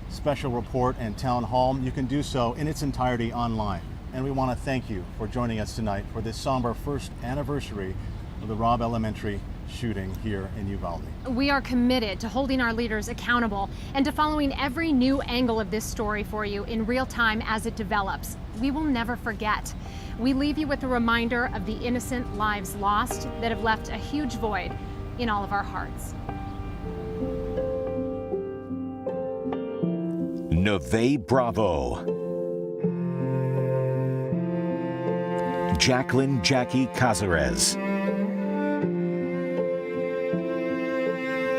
special report and town hall, you can do so in its entirety online. And we want to thank you for joining us tonight for this somber first anniversary of the Robb Elementary shooting here in Uvalde. We are committed to holding our leaders accountable and to following every new angle of this story for you in real time as it develops. We will never forget. We leave you with a reminder of the innocent lives lost that have left a huge void in all of our hearts. Neve Bravo. Jacqueline Jackie Cazares.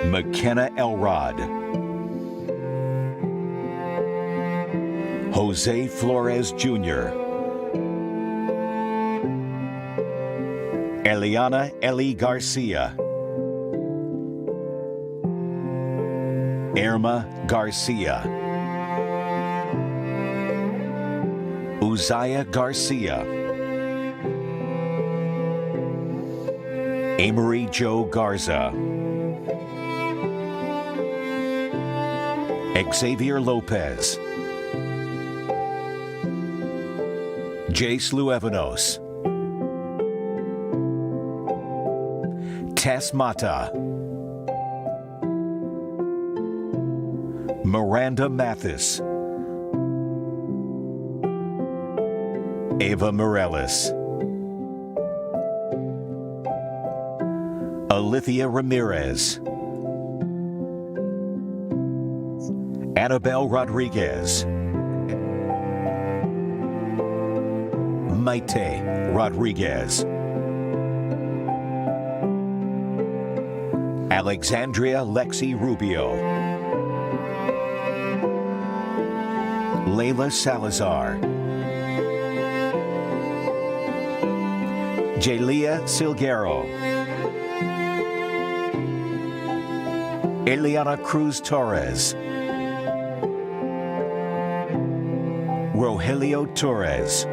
McKenna Elrod. Jose Flores Jr. Eliana Eli Garcia. Irma Garcia. Uzziah Garcia. Amory Jo Garza. Xavier Lopez. Jace Luevanos. Tess Mata. Miranda Mathis. Ava Morales. Alithia Ramirez. Annabelle Rodriguez, Maite Rodriguez, Alexandria Lexi Rubio, Layla Salazar, Jalia Silguero, Eliana Cruz Torres, Rogelio Torres,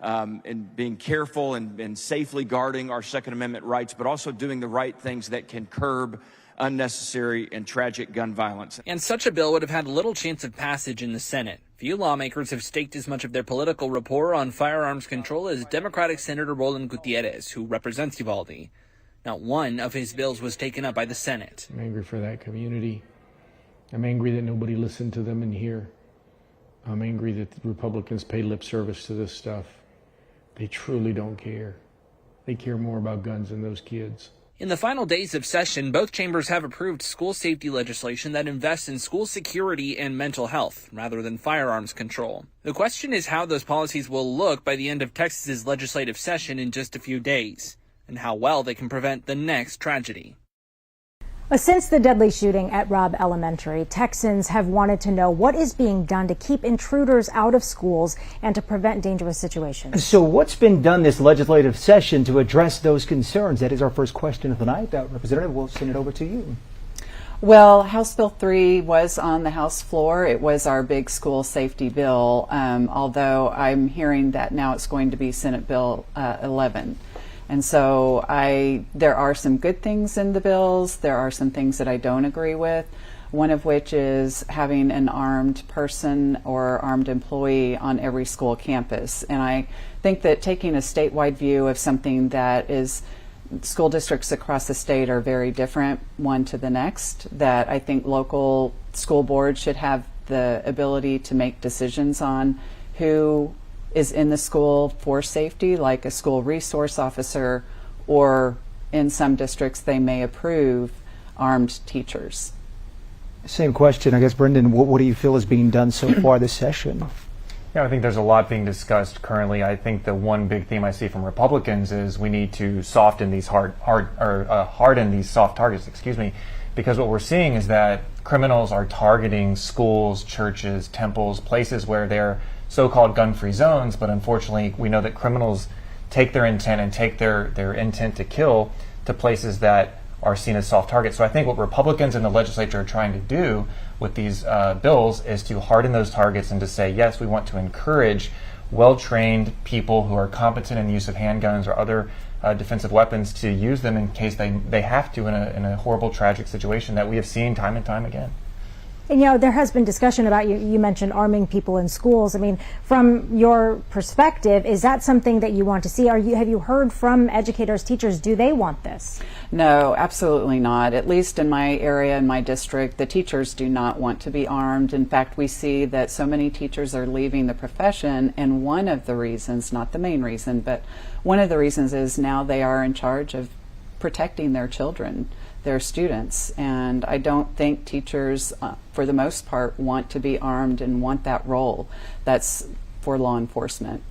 and being careful and safely guarding our Second Amendment rights, but also doing the right things that can curb unnecessary and tragic gun violence. And such a bill would have had little chance of passage in the Senate. Few lawmakers have staked as much of their political rapport on firearms control as Democratic Senator Roland Gutierrez, who represents Uvalde. Not one of his bills was taken up by the Senate. I'm angry for that community. I'm angry that nobody listened to them in here. I'm angry that the Republicans pay lip service to this stuff. They truly don't care. They care more about guns than those kids. In the final days of session, both chambers have approved school safety legislation that invests in school security and mental health, rather than firearms control. The question is how those policies will look by the end of Texas's legislative session in just a few days, and how well they can prevent the next tragedy. Since the deadly shooting at Robb Elementary, Texans have wanted to know what is being done to keep intruders out of schools and to prevent dangerous situations. So what's been done this legislative session to address those concerns? That is our first question of the night. Representative, we'll send it over to you. Well, House Bill 3 was on the House floor. It was our big school safety bill, although I'm hearing that now it's going to be Senate Bill 11. And so there are some good things in the bills. There are some things that I don't agree with, one of which is having an armed person or armed employee on every school campus. And I think that taking a statewide view of something that is, school districts across the state are very different one to the next, that I think local school boards should have the ability to make decisions on who is in the school for safety, like a school resource officer, or in some districts they may approve armed teachers. Same question, I guess, Brendan, what do you feel is being done so far this session? Yeah, I think there's a lot being discussed currently. I think the one big theme I see from Republicans is we need to harden these soft targets, because what we're seeing is that criminals are targeting schools, churches, temples, places where they're so-called gun-free zones, but unfortunately we know that criminals take their intent and take their intent to kill to places that are seen as soft targets. So I think what Republicans in the legislature are trying to do with these bills is to harden those targets and to say, yes, we want to encourage well-trained people who are competent in the use of handguns or other defensive weapons to use them in case they have to in a horrible, tragic situation that we have seen time and time again. And, there has been discussion about, you mentioned arming people in schools. I mean, from your perspective, is that something that you want to see? Have you heard from educators, teachers, do they want this? No, absolutely not. At least in my area, in my district, the teachers do not want to be armed. In fact, we see that so many teachers are leaving the profession, and one of the reasons, not the main reason, but one of the reasons is now they are in charge of protecting their children, their students, and I don't think teachers, for the most part, want to be armed and want that role. That's for law enforcement.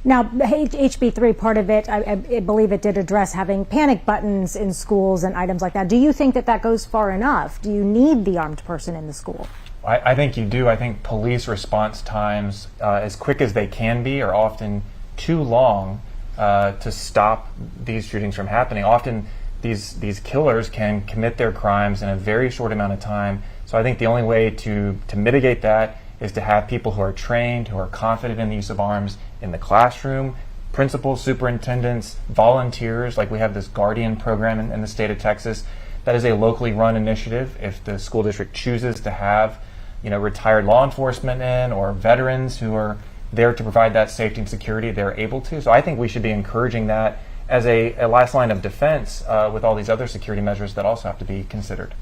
Now, HB 3, part of it, I believe it did address having panic buttons in schools and items like that. Do you think that goes far enough? Do you need the armed person in the school? I think you do. I think police response times, as quick as they can be, are often too long to stop these shootings from happening. Often these killers can commit their crimes in a very short amount of time. So I think the only way to mitigate that is to have people who are trained, who are confident in the use of arms in the classroom, principals, superintendents, volunteers, like we have this Guardian program in the state of Texas. That is a locally run initiative. If the school district chooses to have, retired law enforcement in or veterans who are there to provide that safety and security, they're able to. So I think we should be encouraging that as a last line of defense with all these other security measures that also have to be considered.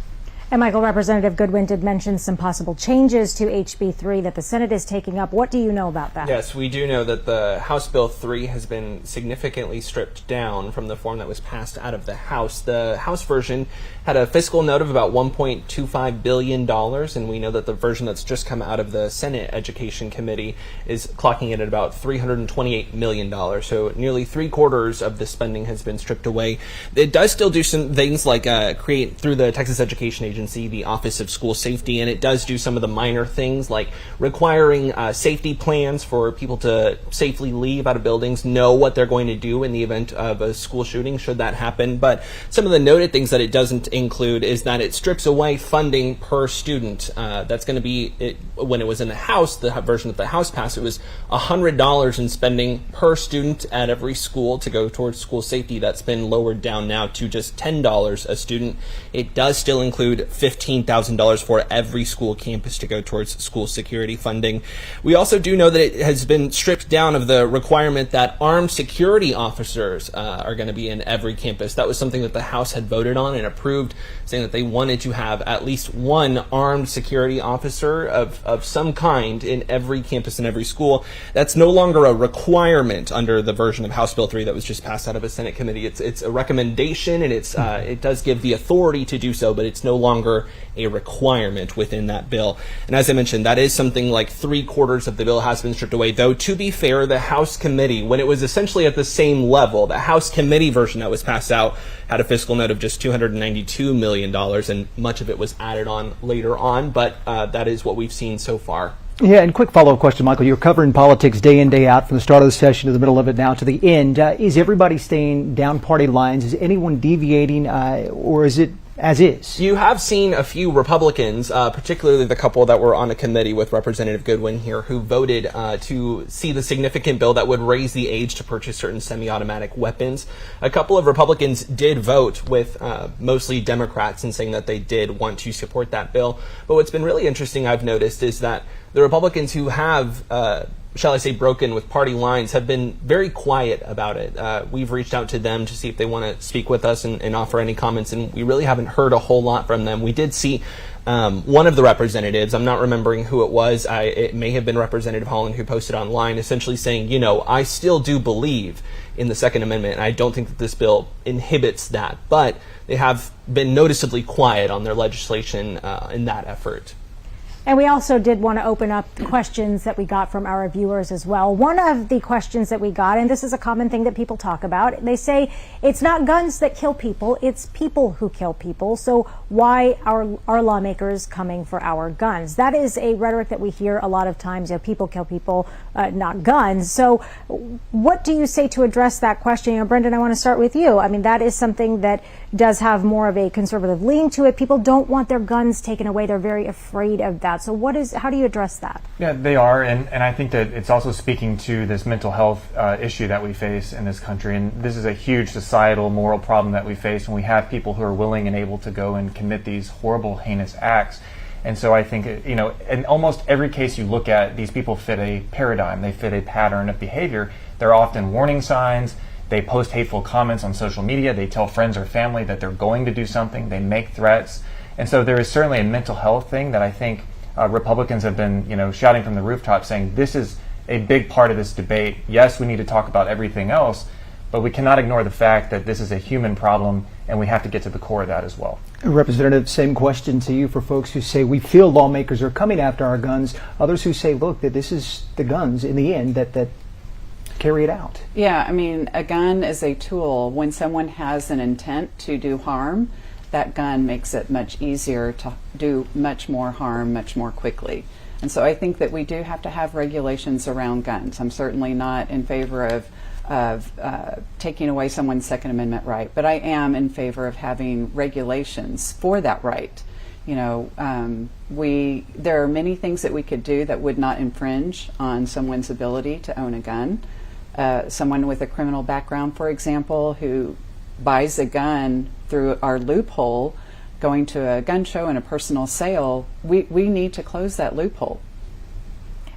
And Michael, Representative Goodwin did mention some possible changes to HB 3 that the Senate is taking up. What do you know about that? Yes, we do know that the House Bill 3 has been significantly stripped down from the form that was passed out of the House. The House version had a fiscal note of about $1.25 billion, and we know that the version that's just come out of the Senate Education Committee is clocking it at about $328 million. So nearly 3/4 of the spending has been stripped away. It does still do some things like create, through the Texas Education agency, the Office of School Safety, and it does do some of the minor things like requiring safety plans for people to safely leave out of buildings, know what they're going to do in the event of a school shooting, should that happen. But some of the noted things that it doesn't include is that it strips away funding per student. That's going to be, when it was in the House, the version that the House passed, it was $100 in spending per student at every school to go towards school safety. That's been lowered down now to just $10 a student. It does still include $15,000 for every school campus to go towards school security funding. We also do know that it has been stripped down of the requirement that armed security officers are going to be in every campus. That was something that the House had voted on and approved, saying that they wanted to have at least one armed security officer of some kind in every campus and every school. That's no longer a requirement under the version of House Bill 3 that was just passed out of a Senate committee. It's a recommendation, and it does give the authority to do so, but it's no longer a requirement within that bill. And as I mentioned, that is something like 3/4 of the bill has been stripped away. Though, to be fair, the House committee, when it was essentially at the same level, the House committee version that was passed out had a fiscal note of just $292 million, and much of it was added on later on, but that is what we've seen so far. Yeah, and quick follow-up question, Michael. You're covering politics day in, day out, from the start of the session to the middle of it now to the end. Is everybody staying down party lines? Is anyone deviating, or is it as is? You have seen a few Republicans, particularly the couple that were on a committee with Representative Goodwin here, who voted to see the significant bill that would raise the age to purchase certain semi-automatic weapons. A couple of Republicans did vote with mostly Democrats in saying that they did want to support that bill. But what's been really interesting, I've noticed, is that the Republicans who have shall I say, broken with party lines, have been very quiet about it. We've reached out to them to see if they want to speak with us and offer any comments, and we really haven't heard a whole lot from them. We did see one of the representatives, I'm not remembering who it was, it may have been Representative Holland, who posted online essentially saying, you know, I still do believe in the Second Amendment, and I don't think that this bill inhibits that, but they have been noticeably quiet on their legislation in that effort. And we also did want to open up questions that we got from our viewers as well. One of the questions that we got, and this is a common thing that people talk about, they say it's not guns that kill people, it's people who kill people. So why are lawmakers coming for our guns? That is a rhetoric that we hear a lot of times, you know, people kill people, not guns. So what do you say to address that question? You know, Brendan, I want to start with you. I mean, that is something that does have more of a conservative lean to it. People don't want their guns taken away. They're very afraid of that. So how do you address that? Yeah, they are, and I think that it's also speaking to this mental health issue that we face in this country, and this is a huge societal, moral problem that we face when we have people who are willing and able to go and commit these horrible, heinous acts. And so I think, you know, in almost every case you look at, these people fit a paradigm, they fit a pattern of behavior. They're often warning signs, they post hateful comments on social media, they tell friends or family that they're going to do something, they make threats. And so there is certainly a mental health thing that I think Republicans have been, you know, shouting from the rooftop, saying this is a big part of this debate. Yes, we need to talk about everything else, but we cannot ignore the fact that this is a human problem, and we have to get to the core of that as well. Representative, same question to you for folks who say we feel lawmakers are coming after our guns. Others who say, look, that this is the guns in the end that carry it out. Yeah, I mean, a gun is a tool. When someone has an intent to do harm, that gun makes it much easier to do much more harm much more quickly. And so I think that we do have to have regulations around guns. I'm certainly not in favor of taking away someone's Second Amendment right, but I am in favor of having regulations for that right. You know, there are many things that we could do that would not infringe on someone's ability to own a gun. Someone with a criminal background, for example, who buys a gun through our loophole, going to a gun show and a personal sale, we need to close that loophole.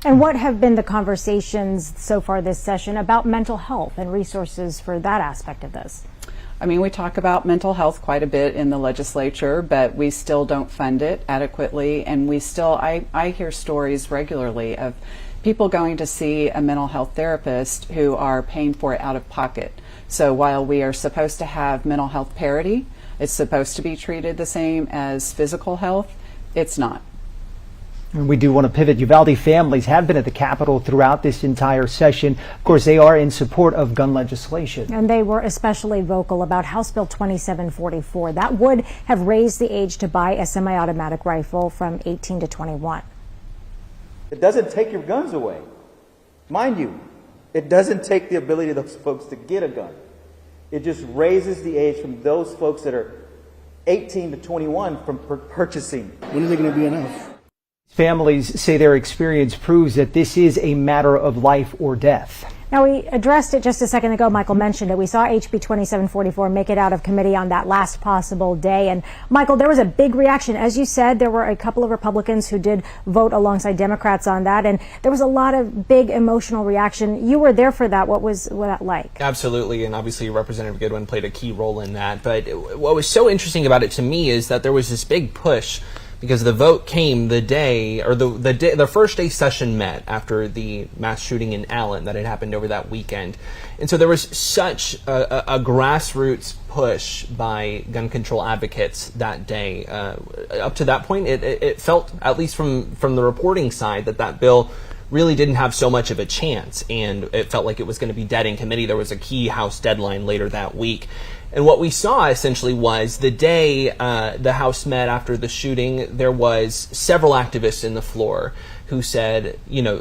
And what have been the conversations so far this session about mental health and resources for that aspect of this? I mean, we talk about mental health quite a bit in the legislature, but we still don't fund it adequately, and we still, I hear stories regularly of people going to see a mental health therapist who are paying for it out of pocket. So while we are supposed to have mental health parity, it's supposed to be treated the same as physical health, it's not. And we do want to pivot. Uvalde families have been at the Capitol throughout this entire session. Of course, they are in support of gun legislation. And they were especially vocal about House Bill 2744. That would have raised the age to buy a semi-automatic rifle from 18 to 21. It doesn't take your guns away. Mind you, it doesn't take the ability of those folks to get a gun. It just raises the age from those folks that are 18 to 21 from purchasing. When is it going to be enough? Families say their experience proves that this is a matter of life or death. Now, we addressed it just a second ago. Michael mentioned it. We saw HB 2744 make it out of committee on that last possible day. And, Michael, there was a big reaction. As you said, there were a couple of Republicans who did vote alongside Democrats on that. And there was a lot of big emotional reaction. You were there for that. What was that like? Absolutely. And obviously, Representative Goodwin played a key role in that. But what was so interesting about it to me is that there was this big push because the vote came the day, or the first day session met after the mass shooting in Allen that had happened over that weekend. And so there was such a grassroots push by gun control advocates that day. Up to that point, it felt, at least from the reporting side, that bill really didn't have so much of a chance, and it felt like it was going to be dead in committee. There was a key House deadline later that week. And what we saw essentially was the day the House met after the shooting, there was several activists in the floor who said, you know,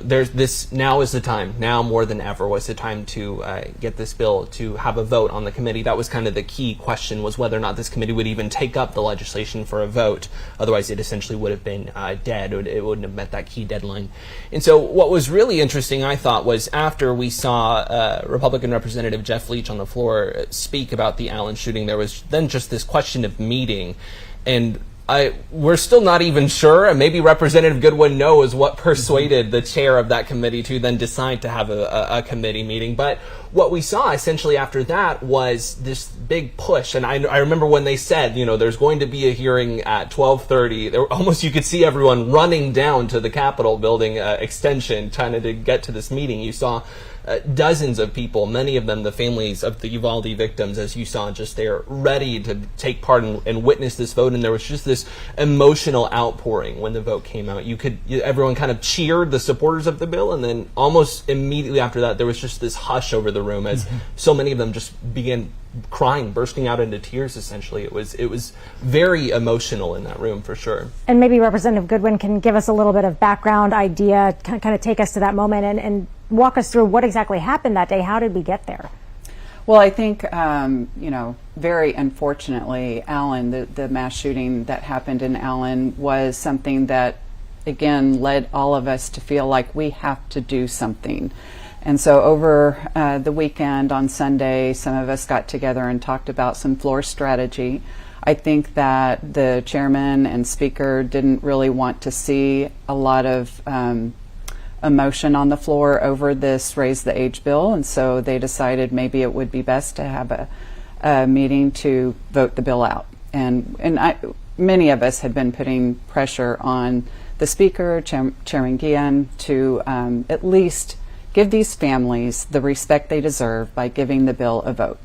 now is the time, now more than ever was the time to get this bill to have a vote on the committee. That was kind of the key question, was whether or not this committee would even take up the legislation for a vote. Otherwise, it essentially would have been dead. It wouldn't have met that key deadline. And so what was really interesting, I thought, was after we saw Republican Representative Jeff Leach on the floor speak about the Allen shooting, there was then just this question of meeting. And we're still not even sure, and maybe Representative Goodwin knows what persuaded the chair of that committee to then decide to have a committee meeting. But what we saw essentially after that was this big push. And I remember when they said, you know, there's going to be a hearing at 12:30, almost you could see everyone running down to the Capitol building extension trying to get to this meeting. You saw dozens of people, many of them the families of the Uvalde victims, as you saw, just there ready to take part and witness this vote. And there was just this emotional outpouring when the vote came out. Everyone kind of cheered the supporters of the bill, and then almost immediately after that, there was just this hush over the room as so many of them just began crying, bursting out into tears. Essentially, it was very emotional in that room for sure. And maybe Representative Goodwin can give us a little bit of background idea, kind of take us to that moment and walk us through what exactly happened that day. How did we get there? Well, I think, you know, very unfortunately, Allen, the mass shooting that happened in Allen was something that, again, led all of us to feel like we have to do something. And so over the weekend on Sunday, some of us got together and talked about some floor strategy. I think that the chairman and speaker didn't really want to see a lot of emotion on the floor over this raise the age bill, and so they decided maybe it would be best to have a meeting to vote the bill out. And many of us had been putting pressure on the speaker, Chairman Guillen, to at least give these families the respect they deserve by giving the bill a vote.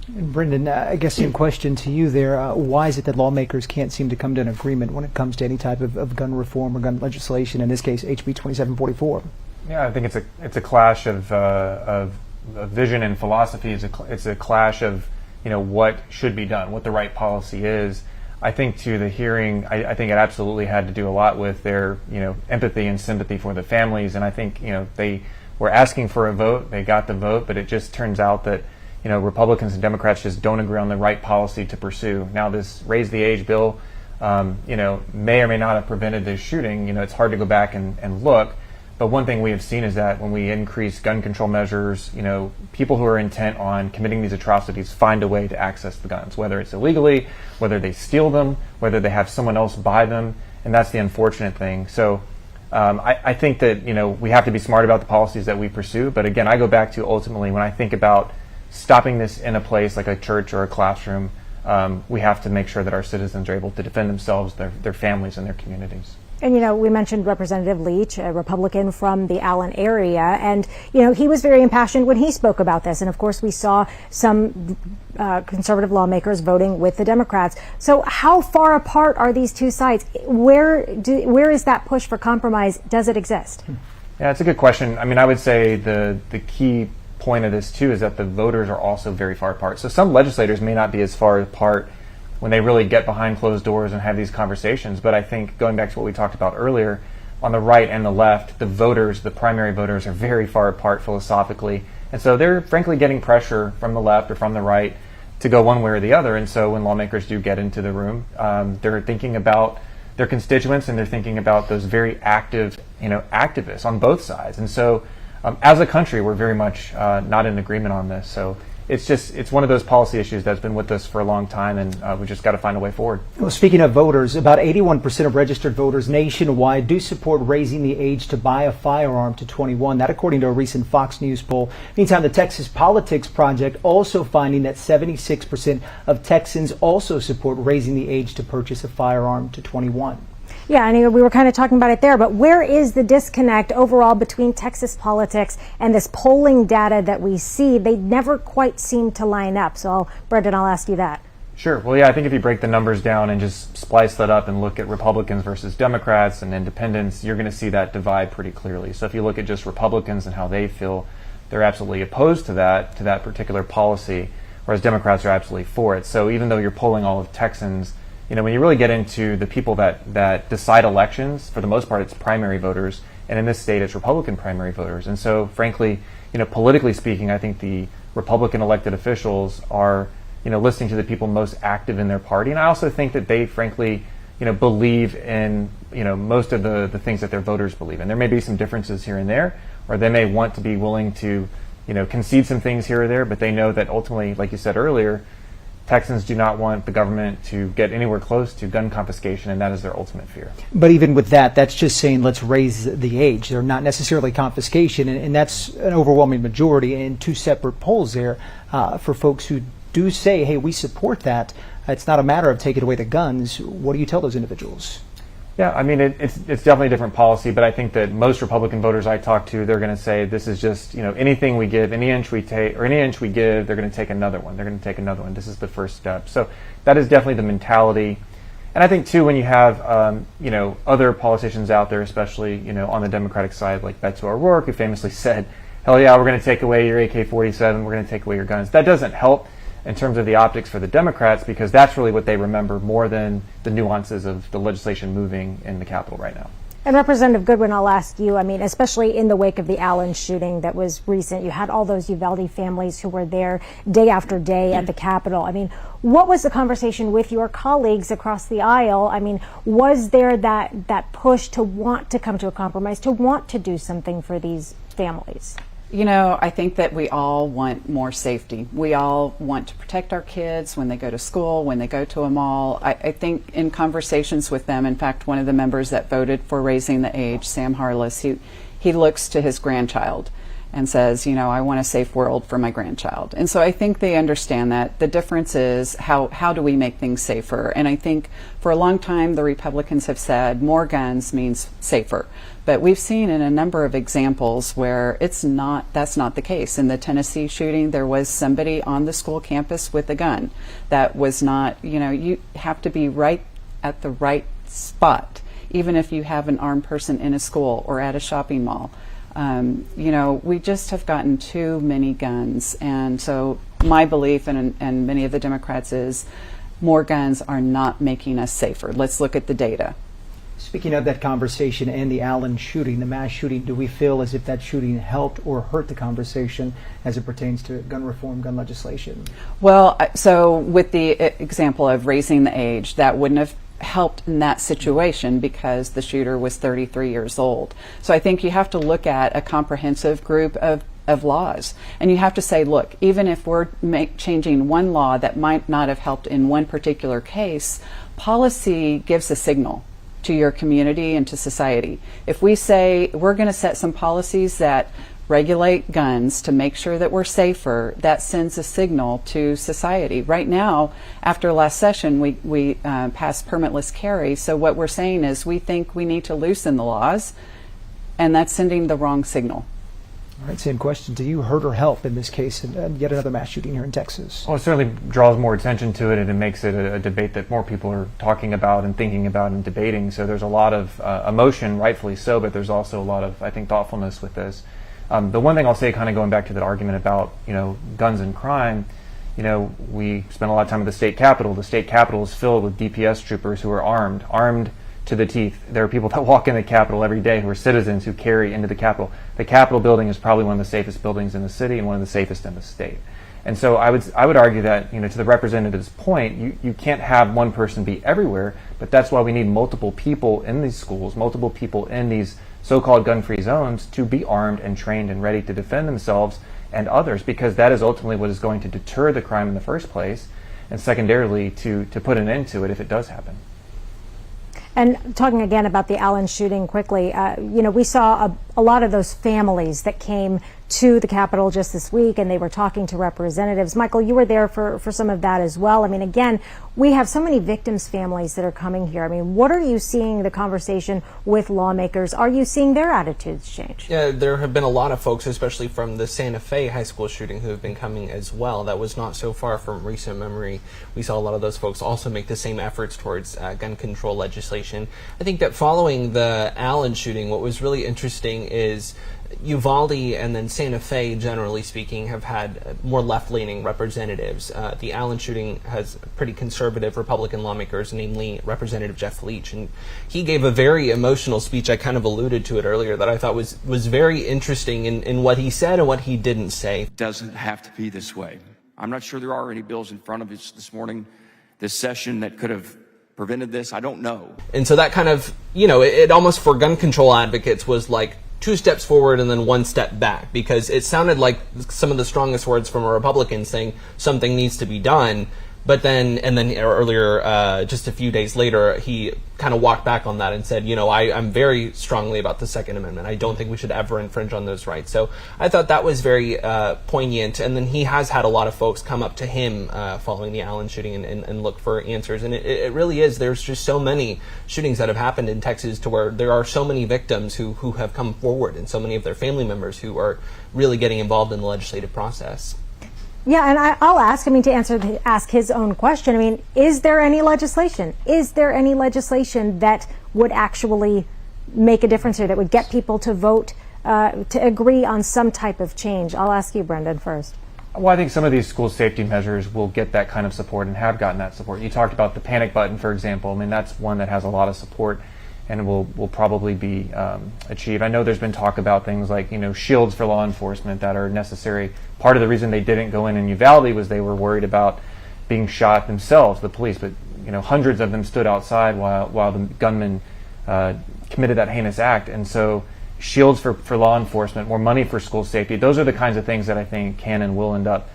And Brendan, I guess same question to you there. Why is it that lawmakers can't seem to come to an agreement when it comes to any type of gun reform or gun legislation, in this case HB 2744? Yeah, I think it's a clash of vision and philosophy. It's a clash of, you know, what should be done, what the right policy is. I think to the hearing, I think it absolutely had to do a lot with their, you know, empathy and sympathy for the families. And I think, you know, they were asking for a vote, they got the vote, but it just turns out that, you know, Republicans and Democrats just don't agree on the right policy to pursue. Now, this raise the age bill, you know, may or may not have prevented this shooting. You know, it's hard to go back and look. But one thing we have seen is that when we increase gun control measures, you know, people who are intent on committing these atrocities find a way to access the guns, whether it's illegally, whether they steal them, whether they have someone else buy them. And that's the unfortunate thing. So I think that, you know, we have to be smart about the policies that we pursue. But again, I go back to ultimately when I think about stopping this in a place like a church or a classroom, we have to make sure that our citizens are able to defend themselves, their families, and their communities. And, we mentioned Representative Leach, a Republican from the Allen area, and, he was very impassioned when he spoke about this. And, of course, we saw some conservative lawmakers voting with the Democrats. So how far apart are these two sides? Where is that push for compromise? Does it exist? Yeah, it's a good question. I mean, I would say the key point of this, too, is that the voters are also very far apart. So some legislators may not be as far apart when they really get behind closed doors and have these conversations. But I think going back to what we talked about earlier, on the right and the left, the voters, the primary voters, are very far apart philosophically. And so they're frankly getting pressure from the left or from the right to go one way or the other. And so when lawmakers do get into the room, they're thinking about their constituents and they're thinking about those very active, activists on both sides. And so as a country, we're very much not in agreement on this. So it's one of those policy issues that's been with us for a long time, and we just got to find a way forward. Well, speaking of voters, about 81% of registered voters nationwide do support raising the age to buy a firearm to 21. That according to a recent Fox News poll. Meantime, the Texas Politics Project also finding that 76% of Texans also support raising the age to purchase a firearm to 21. Yeah, and we were kind of talking about it there, but where is the disconnect overall between Texas politics and this polling data that we see? They never quite seem to line up. So, Brendan, I'll ask you that. Sure. Well, yeah, I think if you break the numbers down and just splice that up and look at Republicans versus Democrats and independents, you're going to see that divide pretty clearly. So if you look at just Republicans and how they feel, they're absolutely opposed to that particular policy, whereas Democrats are absolutely for it. So even though you're polling all of Texans, when you really get into the people that decide elections, for the most part, it's primary voters, and in this state, it's Republican primary voters. And so, frankly, politically speaking, I think the Republican elected officials are, listening to the people most active in their party, and I also think that they, frankly, believe in, most of the things that their voters believe in. There may be some differences here and there, or they may want to be willing to, concede some things here or there, but they know that ultimately, like you said earlier, Texans do not want the government to get anywhere close to gun confiscation, and that is their ultimate fear. But even with that, that's just saying let's raise the age. They're not necessarily confiscation, and that's an overwhelming majority in two separate polls there for folks who do say, hey, we support that. It's not a matter of taking away the guns. What do you tell those individuals? Yeah, I mean, it's definitely a different policy, but I think that most Republican voters I talk to, they're going to say this is just, anything we give, any inch we take, or any inch we give, they're going to take another one. They're going to take another one. This is the first step. So that is definitely the mentality. And I think, too, when you have, other politicians out there, especially, on the Democratic side, like Beto O'Rourke, who famously said, hell yeah, we're going to take away your AK-47, we're going to take away your guns. That doesn't help in terms of the optics for the Democrats, because that's really what they remember more than the nuances of the legislation moving in the Capitol right now. And Representative Goodwin, I'll ask you, especially in the wake of the Allen shooting that was recent, you had all those Uvalde families who were there day after day at the Capitol. What was the conversation with your colleagues across the aisle? Was there that push to want to come to a compromise, to want to do something for these families? I think that we all want more safety. We all want to protect our kids when they go to school, when they go to a mall. I think in conversations with them, in fact, one of the members that voted for raising the age, Sam Harless, he looks to his grandchild and says, I want a safe world for my grandchild. And so I think they understand that. The difference is how do we make things safer? And I think for a long time, the Republicans have said more guns means safer. But we've seen in a number of examples where that's not the case. In the Tennessee shooting, there was somebody on the school campus with a gun. That was not, you have to be right at the right spot, even if you have an armed person in a school or at a shopping mall. We just have gotten too many guns. And so my belief and many of the Democrats is more guns are not making us safer. Let's look at the data. Speaking of that conversation and the Allen shooting, the mass shooting, do we feel as if that shooting helped or hurt the conversation as it pertains to gun reform, gun legislation? Well, so with the example of raising the age, that wouldn't have helped in that situation because the shooter was 33 years old. So I think you have to look at a comprehensive group of laws. And you have to say, look, even if we're changing one law that might not have helped in one particular case, policy gives a signal to your community and to society. If we say we're going to set some policies that regulate guns to make sure that we're safer, that sends a signal to society. Right now, after last session, we passed permitless carry. So what we're saying is we think we need to loosen the laws, and that's sending the wrong signal. All right, same question. Do you hurt or help in this case and yet another mass shooting here in Texas? Well, it certainly draws more attention to it, and it makes it a debate that more people are talking about and thinking about and debating. So there's a lot of emotion, rightfully so, but there's also a lot of, I think, thoughtfulness with this. The one thing I'll say, kind of going back to that argument about, guns and crime, we spent a lot of time at the state capitol. The state capitol is filled with DPS troopers who are armed to the teeth. There are people that walk in the Capitol every day who are citizens who carry into the Capitol. The Capitol building is probably one of the safest buildings in the city and one of the safest in the state. And so I would argue that, to the representative's point, you can't have one person be everywhere, but that's why we need multiple people in these schools, multiple people in these so-called gun-free zones to be armed and trained and ready to defend themselves and others, because that is ultimately what is going to deter the crime in the first place, and secondarily to put an end to it if it does happen. And talking again about the Allen shooting quickly, we saw a lot of those families that came to the Capitol just this week, and they were talking to representatives. Michael, you were there for some of that as well. I mean, again, we have so many victims' families that are coming here. I mean, what are you seeing the conversation with lawmakers? Are you seeing their attitudes change? Yeah, there have been a lot of folks, especially from the Santa Fe high school shooting, who have been coming as well. That was not so far from recent memory. We saw a lot of those folks also make the same efforts towards gun control legislation. I think that following the Allen shooting, what was really interesting is Uvalde and then Santa Fe, generally speaking, have had more left-leaning representatives. The Allen shooting has pretty conservative Republican lawmakers, namely Representative Jeff Leach, and he gave a very emotional speech. I kind of alluded to it earlier, that I thought was very interesting in what he said and what he didn't say. It doesn't have to be this way. I'm not sure there are any bills in front of us this morning, this session, that could have prevented this. I don't know. And so that kind of, it almost, for gun control advocates, was like 2 steps forward and then 1 step back, because it sounded like some of the strongest words from a Republican saying something needs to be done. But then earlier, just a few days later, he kind of walked back on that and said, I'm very strongly about the Second Amendment. I don't think we should ever infringe on those rights. So I thought that was very poignant. And then he has had a lot of folks come up to him following the Allen shooting and look for answers. And it really is. There's just so many shootings that have happened in Texas to where there are so many victims who have come forward, and so many of their family members who are really getting involved in the legislative process. Yeah, and I'll ask, to ask his own question, is there any legislation? Is there any legislation that would actually make a difference here, that would get people to vote, to agree on some type of change? I'll ask you, Brendan, first. Well, I think some of these school safety measures will get that kind of support and have gotten that support. You talked about the panic button, for example. That's one that has a lot of support and will probably be achieved. I know there's been talk about things like, shields for law enforcement that are necessary. Part of the reason they didn't go in Uvalde was they were worried about being shot themselves, the police. But hundreds of them stood outside while the gunman committed that heinous act. And so shields for law enforcement, more money for school safety, those are the kinds of things that I think can and will end up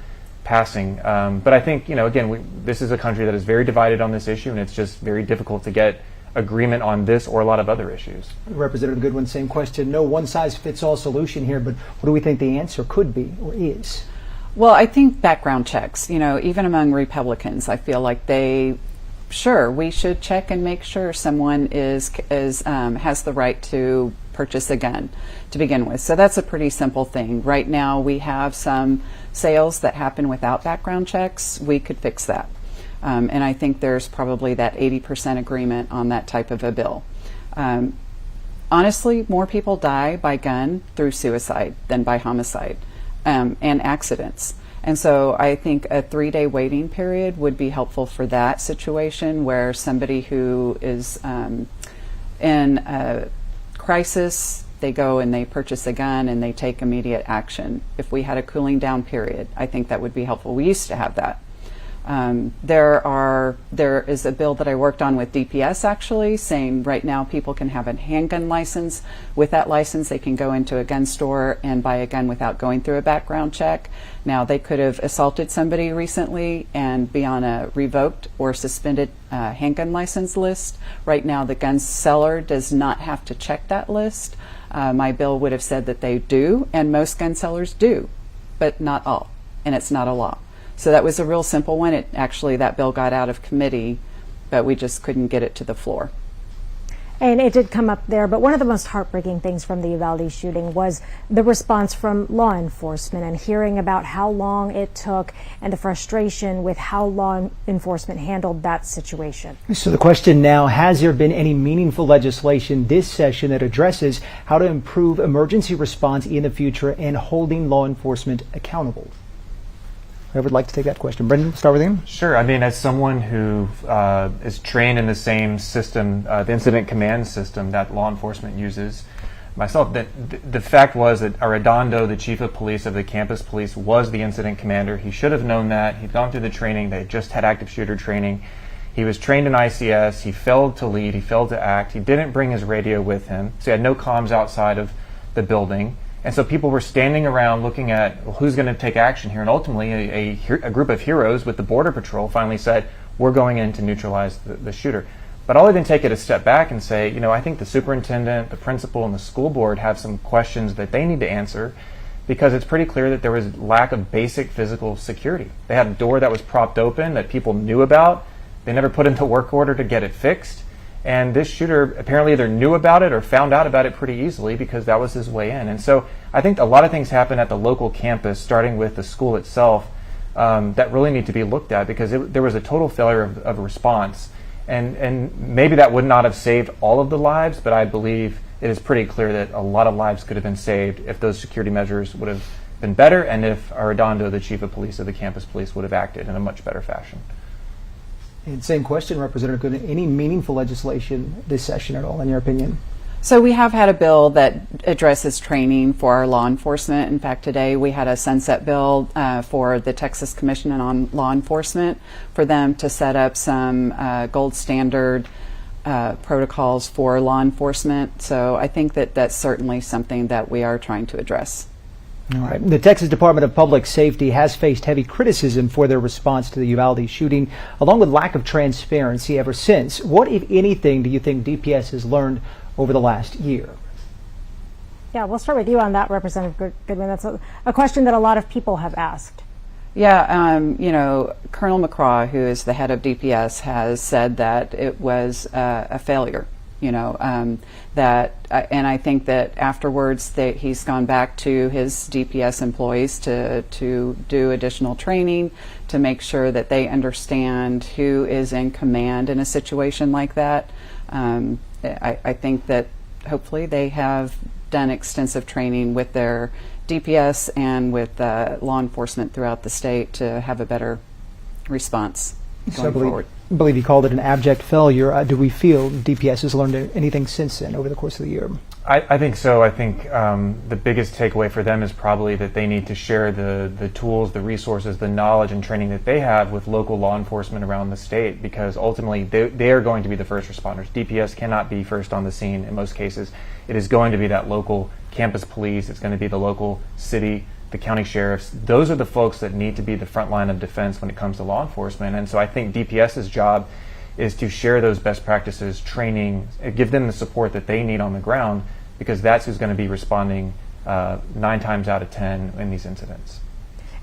passing. But I think, again, this is a country that is very divided on this issue, and it's just very difficult to get agreement on this or a lot of other issues. Representative Goodwin, same question. No one-size-fits-all solution here, but what do we think the answer could be or is? Well, I think background checks, even among Republicans, I feel like we should check and make sure someone has the right to purchase a gun to begin with. So that's a pretty simple thing. Right now we have some sales that happen without background checks. We could fix that. And I think there's probably that 80% agreement on that type of a bill. Honestly, more people die by gun through suicide than by homicide and accidents. And so I think a 3-day waiting period would be helpful for that situation, where somebody who is in a crisis, they go and they purchase a gun and they take immediate action. If we had a cooling down period, I think that would be helpful. We used to have that. There is a bill that I worked on with DPS, actually, saying right now people can have a handgun license. With that license, they can go into a gun store and buy a gun without going through a background check. Now, they could have assaulted somebody recently and be on a revoked or suspended handgun license list. Right now, the gun seller does not have to check that list. My bill would have said that they do, and most gun sellers do, but not all, and it's not a law. So that was a real simple one. Actually, that bill got out of committee, but we just couldn't get it to the floor. And it did come up there, but one of the most heartbreaking things from the Uvalde shooting was the response from law enforcement and hearing about how long it took and the frustration with how law enforcement handled that situation. So the question now, has there been any meaningful legislation this session that addresses how to improve emergency response in the future and holding law enforcement accountable? I would like to take that question. Brendan, start with you. Sure. I mean, as someone who is trained in the same system, the incident command system that law enforcement uses, myself, the fact was that Arredondo, the chief of police of the campus police, was the incident commander. He should have known that. He'd gone through the training. They just had active shooter training. He was trained in ICS. He failed to lead. He failed to act. He didn't bring his radio with him, so he had no comms outside of the building. And so people were standing around looking at, well, who's going to take action here? And ultimately, a group of heroes with the Border Patrol finally said, we're going in to neutralize the shooter. But I'll even take it a step back and say, you know, I think the superintendent, the principal, and the school board have some questions that they need to answer, because it's pretty clear that there was lack of basic physical security. They had a door that was propped open that people knew about. They never put into work order to get it fixed. And this shooter apparently either knew about it or found out about it pretty easily, because that was his way in. And so I think a lot of things happen at the local campus, starting with the school itself, that really need to be looked at, because there was a total failure of response. And maybe that would not have saved all of the lives, but I believe it is pretty clear that a lot of lives could have been saved if those security measures would have been better, and if Arredondo, the chief of police of the campus police, would have acted in a much better fashion. And same question, Representative Good. Any meaningful legislation this session at all, in your opinion? So we have had a bill that addresses training for our law enforcement. In fact, today we had a sunset bill for the Texas Commission on Law Enforcement for them to set up some gold standard protocols for law enforcement. So I think that that's certainly something that we are trying to address. All right. The Texas Department of Public Safety has faced heavy criticism for their response to the Uvalde shooting, along with lack of transparency ever since. What, if anything, do you think DPS has learned over the last year? Yeah, we'll start with you on that, Representative Goodman. That's a question that a lot of people have asked. Yeah, you know, Colonel McCraw, who is the head of DPS, has said that it was a failure. You know, and I think that afterwards that he's gone back to his DPS employees to do additional training to make sure that they understand who is in command in a situation like that. I think that hopefully they have done extensive training with their DPS and with law enforcement throughout the state to have a better response going forward. I believe you called it an abject failure. Do we feel DPS has learned anything since then over the course of the year? I think so. I think the biggest takeaway for them is probably that they need to share the tools, the resources, the knowledge and training that they have with local law enforcement around the state, because ultimately they are going to be the first responders. DPS cannot be first on the scene in most cases. It is going to be that local campus police. It's going to be the local city, the county sheriffs. Those are the folks that need to be the front line of defense when it comes to law enforcement. And so I think DPS's job is to share those best practices, training, give them the support that they need on the ground, because that's who's going to be responding 9 times out of 10 in these incidents.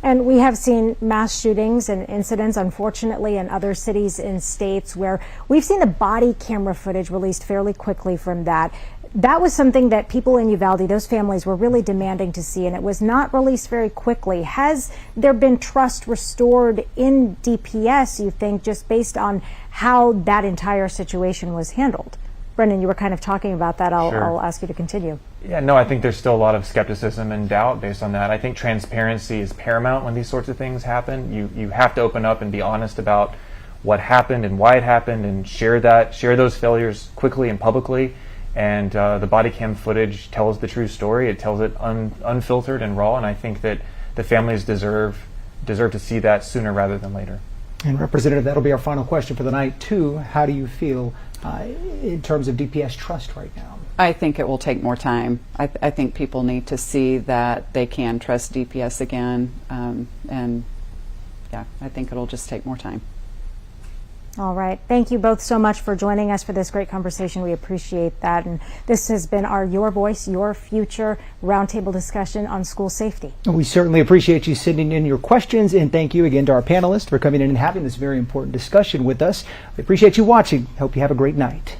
And we have seen mass shootings and incidents, unfortunately, in other cities and states where we've seen the body camera footage released fairly quickly from that. That was something that people in Uvalde, those families, were really demanding to see, and it was not released very quickly. Has there been trust restored in DPS, you think, just based on how that entire situation was handled? Brendan, you were kind of talking about that. I'll ask you to continue. Yeah, no, I think there's still a lot of skepticism and doubt based on that. I think transparency is paramount when these sorts of things happen. You have to open up and be honest about what happened and why it happened, and share those failures quickly and publicly. And the body cam footage tells the true story. It tells it unfiltered and raw, and I think that the families deserve to see that sooner rather than later. And Representative, that'll be our final question for the night too. How do you feel in terms of DPS trust right now? I think it will take more time. I think people need to see that they can trust DPS again, and yeah, I think it'll just take more time. All right. Thank you both so much for joining us for this great conversation. We appreciate that. And this has been our Your Voice, Your Future roundtable discussion on school safety. We certainly appreciate you sending in your questions, and thank you again to our panelists for coming in and having this very important discussion with us. We appreciate you watching. Hope you have a great night.